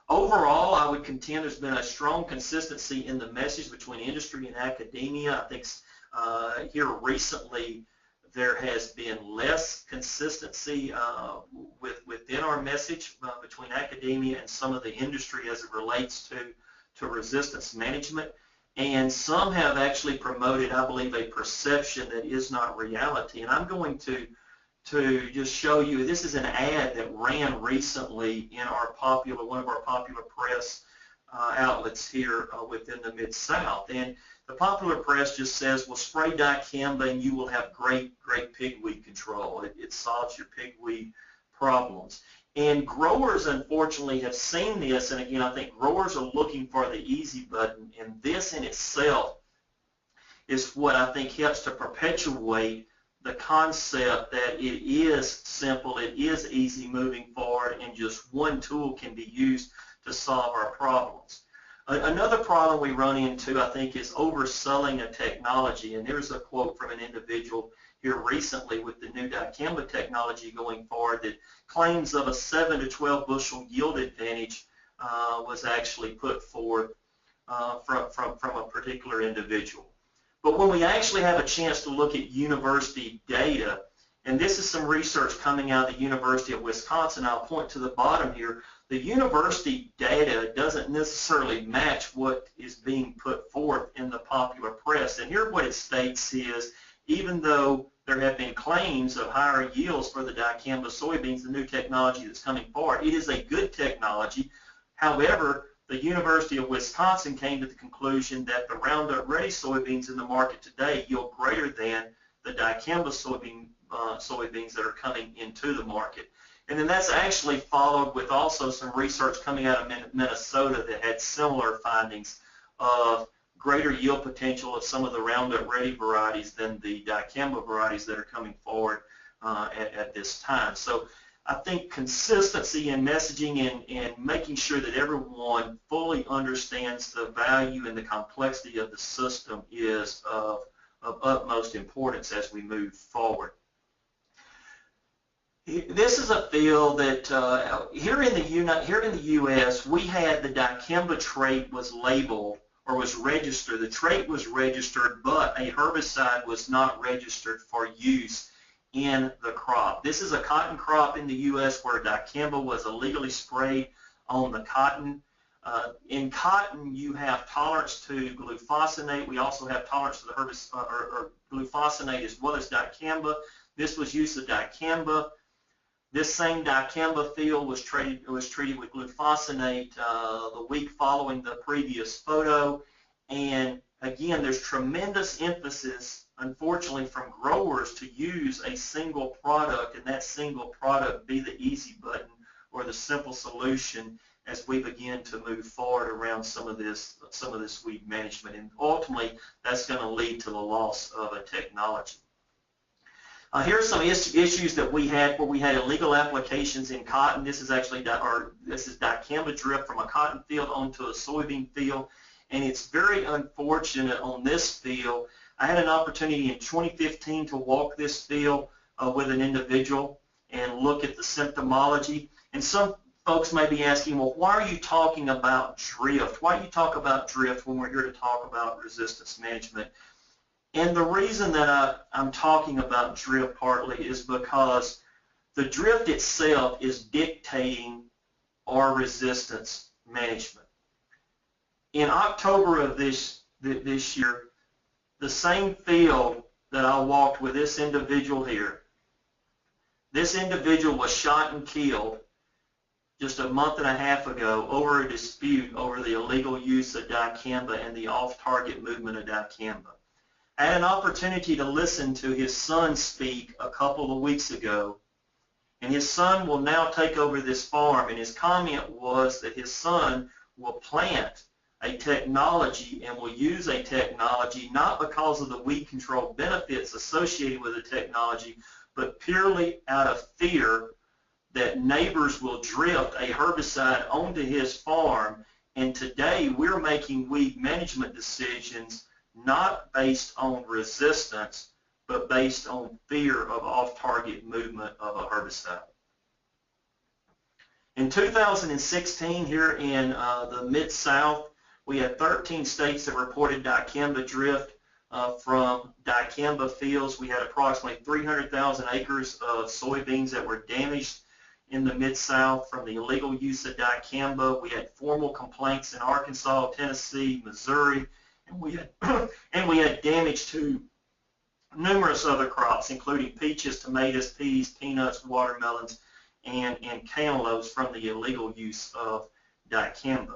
Overall, I would contend there's been a strong consistency in the message between industry and academia. I think here recently there has been less consistency within our message between academia and some of the industry as it relates to resistance management, and some have actually promoted, I believe, a perception that is not reality. And I'm going to just show you, this is an ad that ran recently in one of our popular press outlets here within the Mid-South. And the popular press just says, well, spray dicamba and you will have great pigweed control. It solves your pigweed problems. And growers, unfortunately, have seen this, and again, I think growers are looking for the easy button, and this in itself is what I think helps to perpetuate the concept that it is simple, it is easy moving forward, and just one tool can be used to solve our problems. Another problem we run into, I think, is overselling a technology, and there's a quote from an individual here recently with the new dicamba technology going forward that claims of a 7 to 12 bushel yield advantage was actually put forth from a particular individual. But when we actually have a chance to look at university data, and this is some research coming out of the University of Wisconsin, I'll point to the bottom here, the university data doesn't necessarily match what is being put forth in the popular press. And here what it states is, even though there have been claims of higher yields for the Dicamba soybeans, the new technology that's coming forward. It is a good technology. However, the University of Wisconsin came to the conclusion that the Roundup Ready soybeans in the market today yield greater than the Dicamba soybeans that are coming into the market. And then that's actually followed with also some research coming out of Minnesota that had similar findings of greater yield potential of some of the Roundup Ready varieties than the Dicamba varieties that are coming forward at this time. So I think consistency in messaging and making sure that everyone fully understands the value and the complexity of the system is of utmost importance as we move forward. This is a field that here in the U.S. we had the Dicamba trait was labeled or was registered. The trait was registered, but a herbicide was not registered for use in the crop. This is a cotton crop in the U.S. where Dicamba was illegally sprayed on the cotton. In cotton, you have tolerance to glufosinate. We also have tolerance to the herbicide or glufosinate as well as Dicamba. This was use of Dicamba. This same Dicamba field was treated with glufosinate the week following the previous photo. And again, there's tremendous emphasis, unfortunately, from growers to use a single product, and that single product be the easy button or the simple solution as we begin to move forward around some of this weed management. And ultimately, that's going to lead to the loss of a technology. Here are some issues that we had where we had illegal applications in cotton. This is actually this is Dicamba Drift from a cotton field onto a soybean field, and it's very unfortunate on this field. I had an opportunity in 2015 to walk this field with an individual and look at the symptomology. And some folks may be asking, well, why are you talking about drift? Why do you talk about drift when we're here to talk about resistance management? And the reason that I'm talking about drift partly is because the drift itself is dictating our resistance management. In October of this year, the same field that I walked with this individual here, this individual was shot and killed just a month and a half ago over a dispute over the illegal use of Dicamba and the off-target movement of Dicamba. I had an opportunity to listen to his son speak a couple of weeks ago, and his son will now take over this farm, and his comment was that his son will plant a technology and will use a technology not because of the weed control benefits associated with the technology, but purely out of fear that neighbors will drift a herbicide onto his farm. And today we're making weed management decisions not based on resistance, but based on fear of off-target movement of a herbicide. In 2016, here in the Mid-South, we had 13 states that reported Dicamba drift from Dicamba fields. We had approximately 300,000 acres of soybeans that were damaged in the Mid-South from the illegal use of Dicamba. We had formal complaints in Arkansas, Tennessee, Missouri, and we had damage to numerous other crops, including peaches, tomatoes, peas, peanuts, watermelons, and cantaloupes from the illegal use of Dicamba.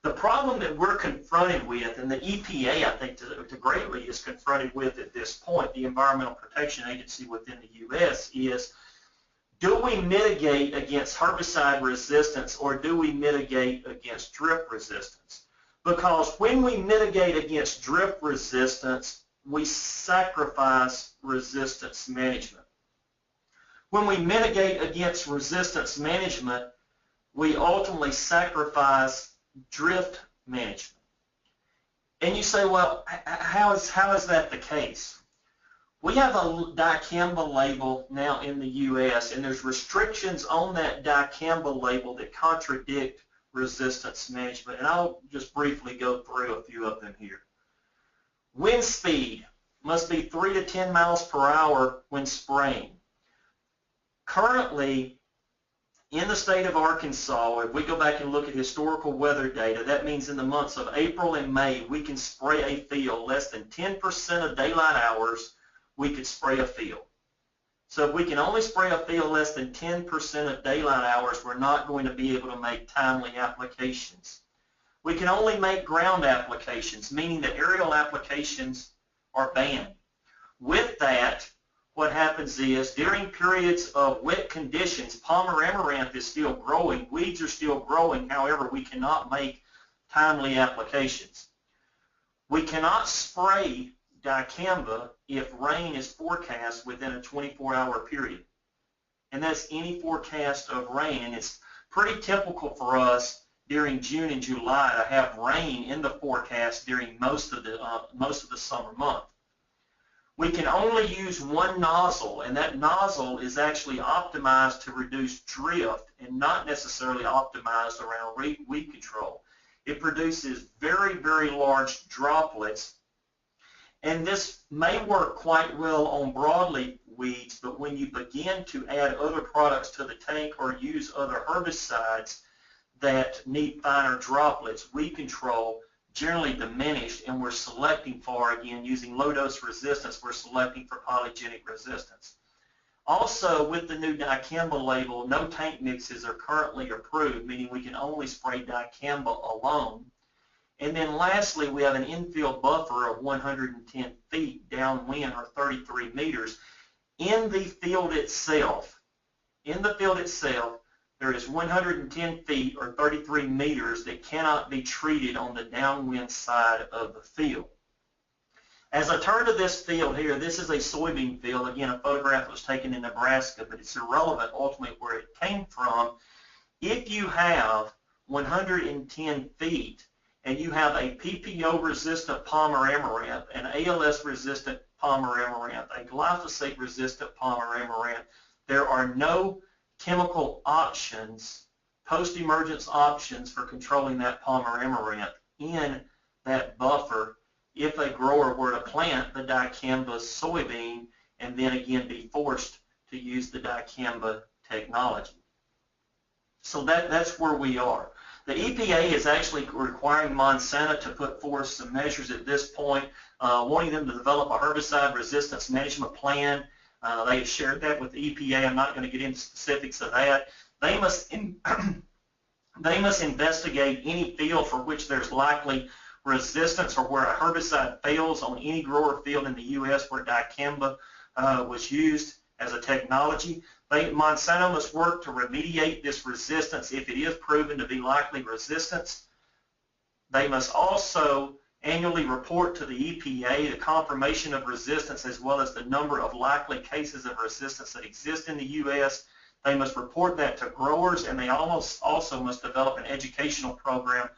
The problem that we're confronted with, and the EPA, I think, to greatly is confronted with at this point, the Environmental Protection Agency within the U.S., is do we mitigate against herbicide resistance or do we mitigate against drift resistance? Because when we mitigate against drift resistance, we sacrifice resistance management. When we mitigate against resistance management, we ultimately sacrifice drift management. And you say, well, how is that the case? We have a Dicamba label now in the U.S., and there's restrictions on that Dicamba label that contradict resistance management, and I'll just briefly go through a few of them here. Wind speed must be 3 to 10 miles per hour when spraying. Currently, in the state of Arkansas, if we go back and look at historical weather data, that means in the months of April and May, we can spray a field less than 10% of daylight hours we could spray a field. So if we can only spray a field less than 10% of daylight hours, we're not going to be able to make timely applications. We can only make ground applications, meaning that aerial applications are banned. With that, what happens is during periods of wet conditions, Palmer Amaranth is still growing, weeds are still growing, however, we cannot make timely applications. We cannot spray dicamba if rain is forecast within a 24-hour period. And that's any forecast of rain. And it's pretty typical for us during June and July to have rain in the forecast during most of the summer month. We can only use one nozzle, and that nozzle is actually optimized to reduce drift and not necessarily optimized around weed control. It produces very, very large droplets, and this may work quite well on broadleaf weeds, but when you begin to add other products to the tank or use other herbicides that need finer droplets, weed control generally diminished, and we're selecting for, again, using low-dose resistance, we're selecting for polygenic resistance. Also, with the new dicamba label, no tank mixes are currently approved, meaning we can only spray dicamba alone. And then lastly, we have an infield buffer of 110 feet downwind, or 33 meters. In the field itself, there is 110 feet or 33 meters that cannot be treated on the downwind side of the field. As I turn to this field here, this is a soybean field. Again, a photograph was taken in Nebraska, but it's irrelevant ultimately where it came from. If you have 110 feet and you have a PPO-resistant Palmer Amaranth, an ALS-resistant Palmer Amaranth, a Glyphosate-resistant Palmer Amaranth, there are no chemical options, post-emergence options for controlling that Palmer Amaranth in that buffer if a grower were to plant the dicamba soybean and then again be forced to use the dicamba technology. So that's where we are. The EPA is actually requiring Monsanto to put forth some measures at this point, wanting them to develop a herbicide resistance management plan. They have shared that with the EPA. I'm not going to get into specifics of that. They must investigate any field for which there's likely resistance or where a herbicide fails on any grower field in the U.S. where dicamba was used as a technology. Monsanto must work to remediate this resistance if it is proven to be likely resistance. They must also annually report to the EPA the confirmation of resistance as well as the number of likely cases of resistance that exist in the U.S. They must report that to growers, and they also must develop an educational program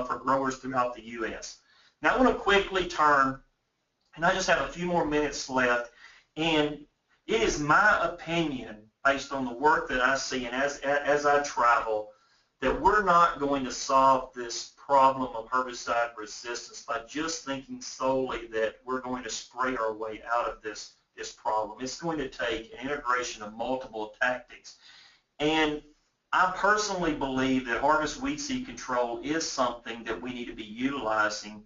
for growers throughout the U.S. Now I want to quickly turn, and I just have a few more minutes left, and it is my opinion, based on the work that I see and as I travel, that we're not going to solve this problem of herbicide resistance by just thinking solely that we're going to spray our way out of this problem. It's going to take an integration of multiple tactics. And I personally believe that harvest weed seed control is something that we need to be utilizing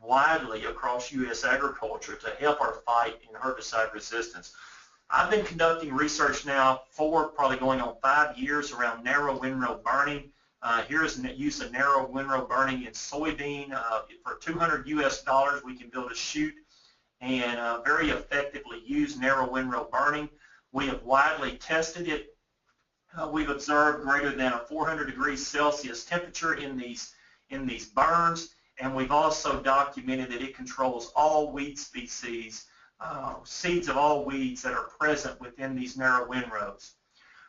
widely across U.S. agriculture to help our fight in herbicide resistance. I've been conducting research now for probably going on 5 years around narrow windrow burning. Here's the use of narrow windrow burning in soybean. For $200 US, we can build a chute and very effectively use narrow windrow burning. We have widely tested it. We've observed greater than a 400 degrees Celsius temperature in these burns, and we've also documented that it controls all weed species, seeds of all weeds that are present within these narrow windrows.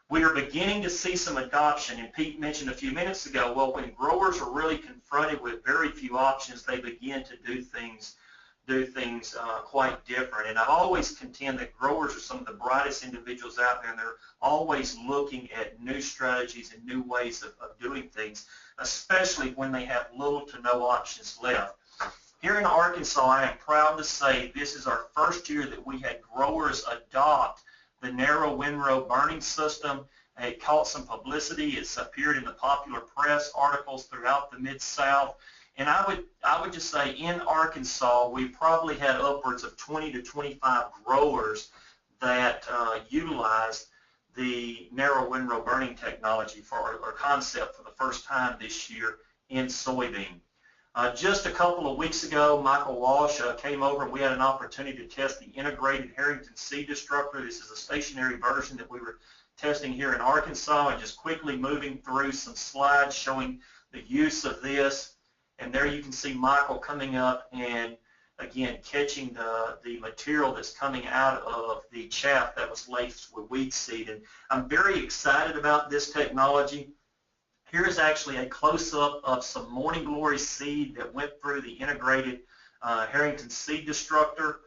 We are beginning to see some adoption, and Pete mentioned a few minutes ago, well, when growers are really confronted with very few options, they begin to do things quite different. And I always contend that growers are some of the brightest individuals out there, and they're always looking at new strategies and new ways of doing things, especially when they have little to no options left. Here in Arkansas, I am proud to say this is our first year that we had growers adopt the narrow windrow burning system. It caught some publicity. It's appeared in the popular press, articles throughout the Mid-South. And I would just say in Arkansas, we probably had upwards of 20 to 25 growers that utilized the narrow windrow burning technology or concept for the first time this year in soybean. Just a couple of weeks ago, Michael Walsh came over and we had an opportunity to test the integrated Harrington seed destructor. This is a stationary version that we were testing here in Arkansas, and just quickly moving through some slides showing the use of this. And there you can see Michael coming up and again catching the material that's coming out of the chaff that was laced with weed seed. And I'm very excited about this technology. Here is actually a close-up of some Morning Glory seed that went through the integrated Harrington seed destructor.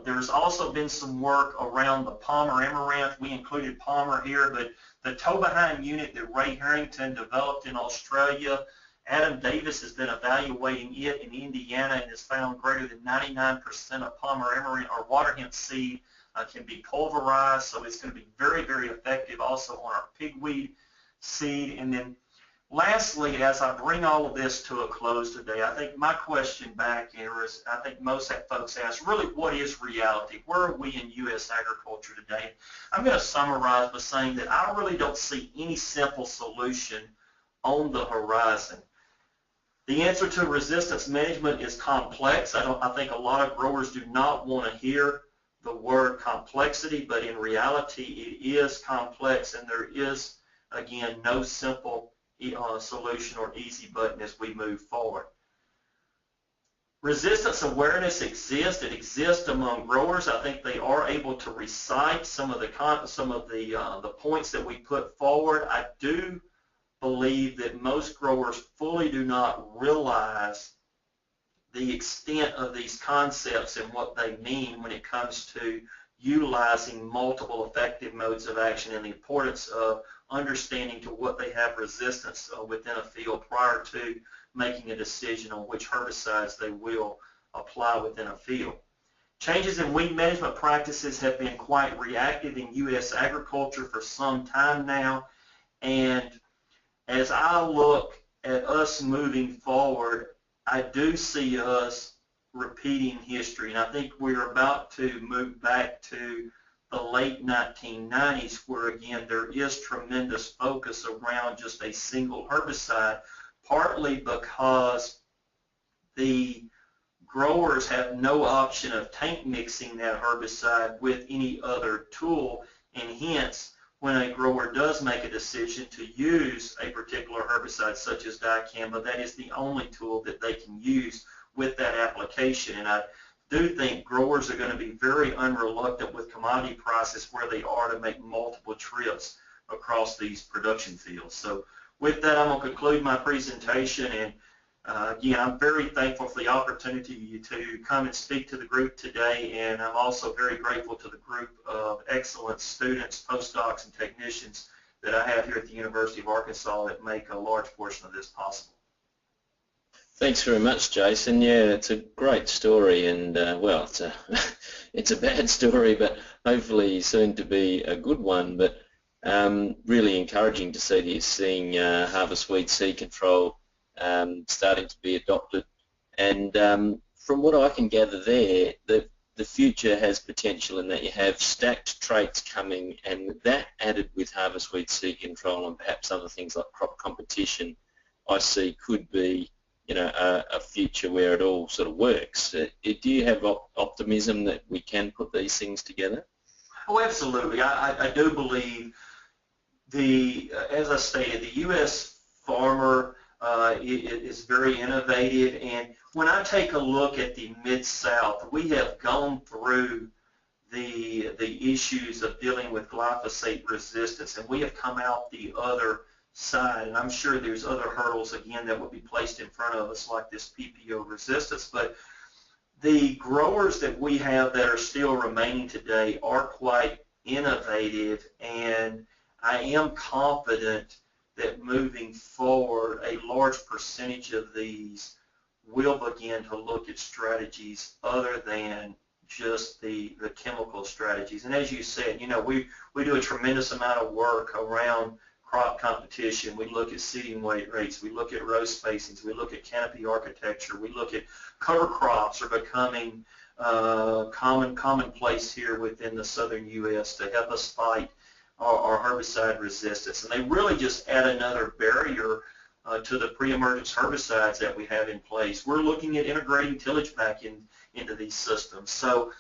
There's also been some work around the Palmer Amaranth. We included Palmer here, but the toe-behind unit that Ray Harrington developed in Australia, Adam Davis has been evaluating it in Indiana and has found greater than 99% of Palmer Amaranth or Waterhemp seed can be pulverized, so it's going to be very, very effective also on our pigweed seed. And then lastly, as I bring all of this to a close today, I think my question back here is, I think most folks ask, really, what is reality? Where are we in U.S. agriculture today? I'm going to summarize by saying that I really don't see any simple solution on the horizon. The answer to resistance management is complex. I think a lot of growers do not want to hear the word complexity, but in reality it is complex, and there is, again, no simple solution or easy button as we move forward. Resistance awareness exists. It exists among growers. I think they are able to recite some of the points that we put forward. I do believe that most growers fully do not realize the extent of these concepts and what they mean when it comes to utilizing multiple effective modes of action and the importance of understanding to what they have resistance within a field prior to making a decision on which herbicides they will apply within a field. Changes in weed management practices have been quite reactive in U.S. agriculture for some time now, and as I look at us moving forward, I do see us repeating history, and I think we're about to move back to the late 1990s where, again, there is tremendous focus around just a single herbicide, partly because the growers have no option of tank mixing that herbicide with any other tool, and hence when a grower does make a decision to use a particular herbicide such as Dicamba, that is the only tool that they can use with that application. And I do think growers are going to be very unreluctant with commodity prices where they are to make multiple trips across these production fields. So with that, I'm going to conclude my presentation, and again, I'm very thankful for the opportunity to come and speak to the group today, and I'm also very grateful to the group of excellent students, postdocs, and technicians that I have here at the University of Arkansas that make a large portion of this possible. Thanks very much, Jason. Yeah, it's a great story, and well, it's a bad story, but hopefully soon to be a good one. But really encouraging to see that you're seeing harvest weed seed control starting to be adopted, and from what I can gather there, the future has potential in that you have stacked traits coming, and that added with harvest weed seed control and perhaps other things like crop competition, I see could be, you know, a future where it all sort of works. Do you have optimism that we can put these things together? Oh, absolutely. I do believe as I stated, the U.S. farmer is very innovative, and when I take a look at the Mid-South, we have gone through the issues of dealing with glyphosate resistance, and we have come out the other side, and I'm sure there's other hurdles, again, that will be placed in front of us like this PPO resistance, but the growers that we have that are still remaining today are quite innovative, and I am confident that moving forward, a large percentage of these will begin to look at strategies other than just the chemical strategies. And as you said, you know, we do a tremendous amount of work around crop competition, we look at seeding weight rates, we look at row spacings, we look at canopy architecture, we look at cover crops are becoming commonplace here within the southern U.S. to help us fight our herbicide resistance. And they really just add another barrier to the pre-emergence herbicides that we have in place. We're looking at integrating tillage back into these systems. So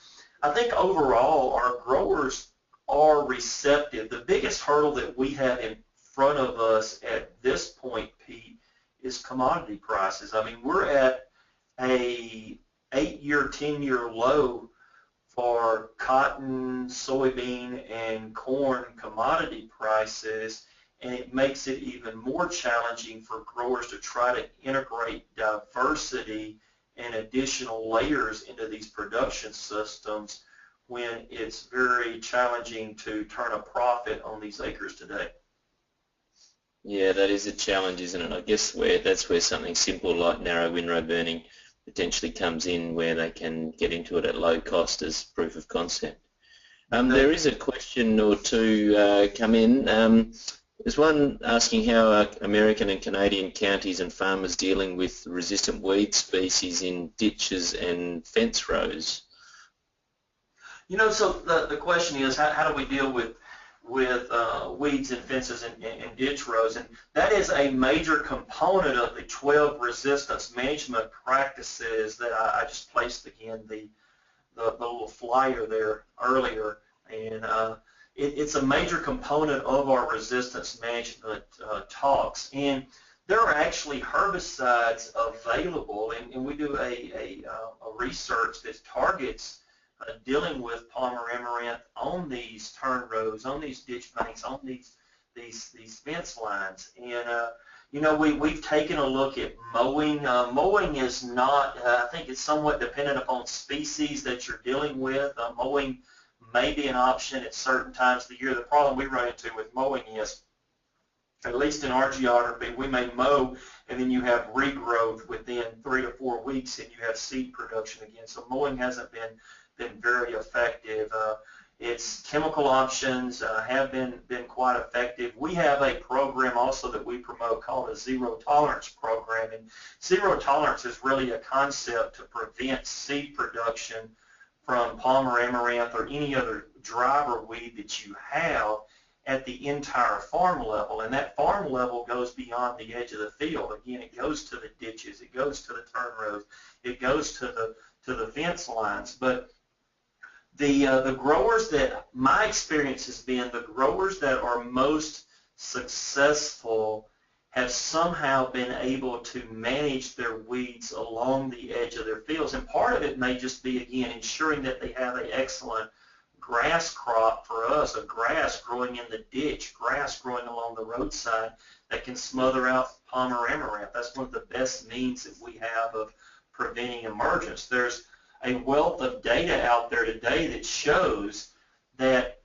I think overall our growers are receptive. The biggest hurdle that we have in front of us at this point, Pete, is commodity prices. I mean, we're at a 8-year, 10-year low for cotton, soybean, and corn commodity prices, and it makes it even more challenging for growers to try to integrate diversity and additional layers into these production systems when it's very challenging to turn a profit on these acres today. Yeah, that is a challenge, isn't it? I guess that's where something simple like narrow windrow burning potentially comes in, where they can get into it at low cost as proof of concept. There is a question or two come in. There's one asking how are American and Canadian counties and farmers dealing with resistant weed species in ditches and fence rows? You know, so the question is, how do we deal with weeds and fences and ditch rows? And that is a major component of the 12 resistance management practices that I just placed again, the little flyer there earlier. And it's a major component of our resistance management talks. And there are actually herbicides available, and we do a research that targets dealing with Palmer Amaranth on these turn rows, on these ditch banks, on these fence lines. And you know, we've taken a look at mowing. Mowing is not, I think it's somewhat dependent upon species that you're dealing with. Mowing may be an option at certain times of the year. The problem we run into with mowing is, at least in our geography, we may mow and then you have regrowth within 3 to 4 weeks and you have seed production again. So mowing hasn't been very effective. Its chemical options have been quite effective. We have a program also that we promote called a zero tolerance program, and zero tolerance is really a concept to prevent seed production from Palmer Amaranth or any other driver weed that you have at the entire farm level, and that farm level goes beyond the edge of the field. Again, it goes to the ditches, it goes to the turn rows, it goes to the fence lines. But the growers that, my experience has been, the growers that are most successful have somehow been able to manage their weeds along the edge of their fields. And part of it may just be, again, ensuring that they have an excellent grass crop for us, a grass growing in the ditch, grass growing along the roadside that can smother out Palmer Amaranth. That's one of the best means that we have of preventing emergence. There's a wealth of data out there today that shows that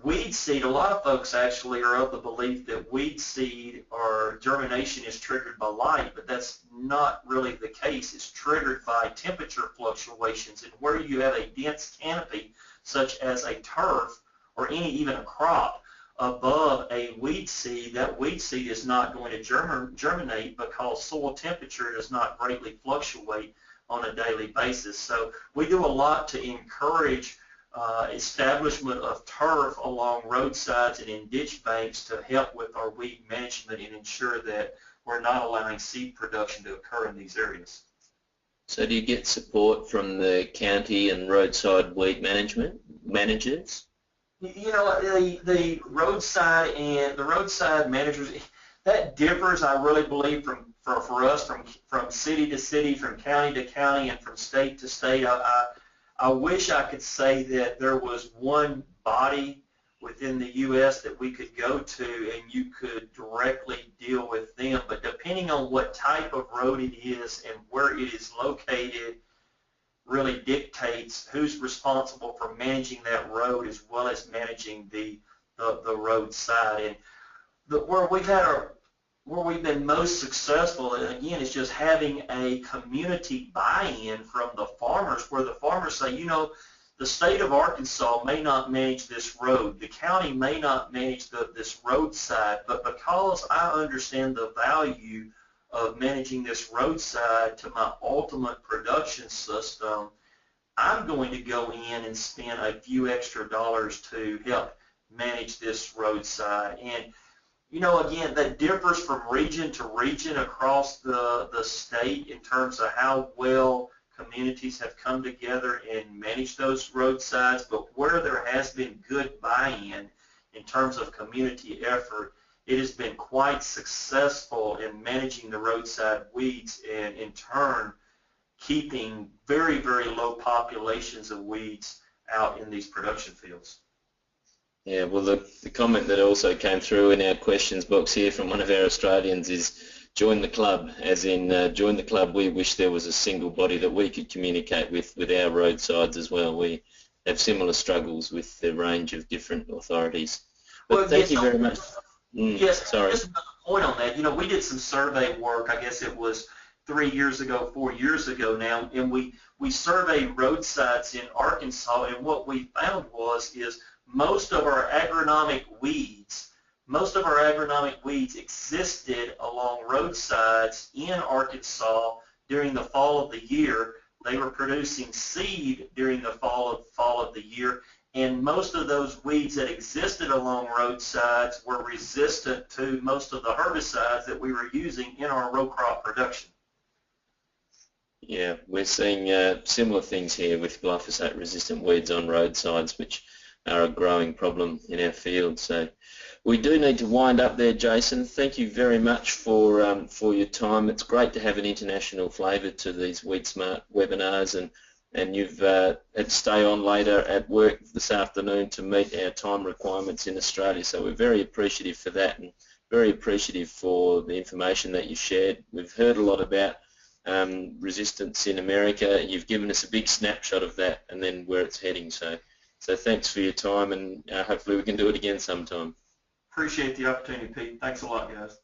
weed seed, a lot of folks actually are of the belief that weed seed or germination is triggered by light, but that's not really the case. It's triggered by temperature fluctuations, and where you have a dense canopy, such as a turf or even a crop above a weed seed, that weed seed is not going to germinate because soil temperature does not greatly fluctuate on a daily basis. So we do a lot to encourage establishment of turf along roadsides and in ditch banks to help with our weed management and ensure that we're not allowing seed production to occur in these areas. So do you get support from the county and roadside weed managers? You know, the roadside managers, that differs, I really believe, for us from city to city, from county to county, and from state to state. I wish I could say that there was one body within the U.S. that we could go to and you could directly deal with them, but depending on what type of road it is and where it is located really dictates who's responsible for managing that road as well as managing the roadside. And where we've been most successful, and again, is just having a community buy-in from the farmers, where the farmers say, you know, the state of Arkansas may not manage this road. The county may not manage this roadside, but because I understand the value of managing this roadside to my ultimate production system, I'm going to go in and spend a few extra dollars to help manage this roadside. And, you know, again, that differs from region to region across the state in terms of how well communities have come together and managed those roadsides, but where there has been good buy-in in terms of community effort, it has been quite successful in managing the roadside weeds and in turn keeping very, very low populations of weeds out in these production fields. Yeah, well, the comment that also came through in our questions box here from one of our Australians is join the club, as in join the club. We wish there was a single body that we could communicate with our roadsides as well. We have similar struggles with the range of different authorities. But well, thank you very much. Yes, sorry. just another point on that. You know, we did some survey work, I guess it was 3 years ago, 4 years ago now, and we surveyed roadsides in Arkansas, and what we found is most of our agronomic weeds existed along roadsides in Arkansas during the fall of the year. They were producing seed during the fall of the year, and most of those weeds that existed along roadsides were resistant to most of the herbicides that we were using in our row crop production. Yeah, we're seeing similar things here with glyphosate-resistant weeds on roadsides, which are a growing problem in our field. So we do need to wind up there, Jason. Thank you very much for your time. It's great to have an international flavour to these WeedSmart webinars, and you've had to stay on later at work this afternoon to meet our time requirements in Australia. So we're very appreciative for that and very appreciative for the information that you shared. We've heard a lot about resistance in America. You've given us a big snapshot of that and then where it's heading. So thanks for your time, and hopefully we can do it again sometime. Appreciate the opportunity, Pete. Thanks a lot, guys.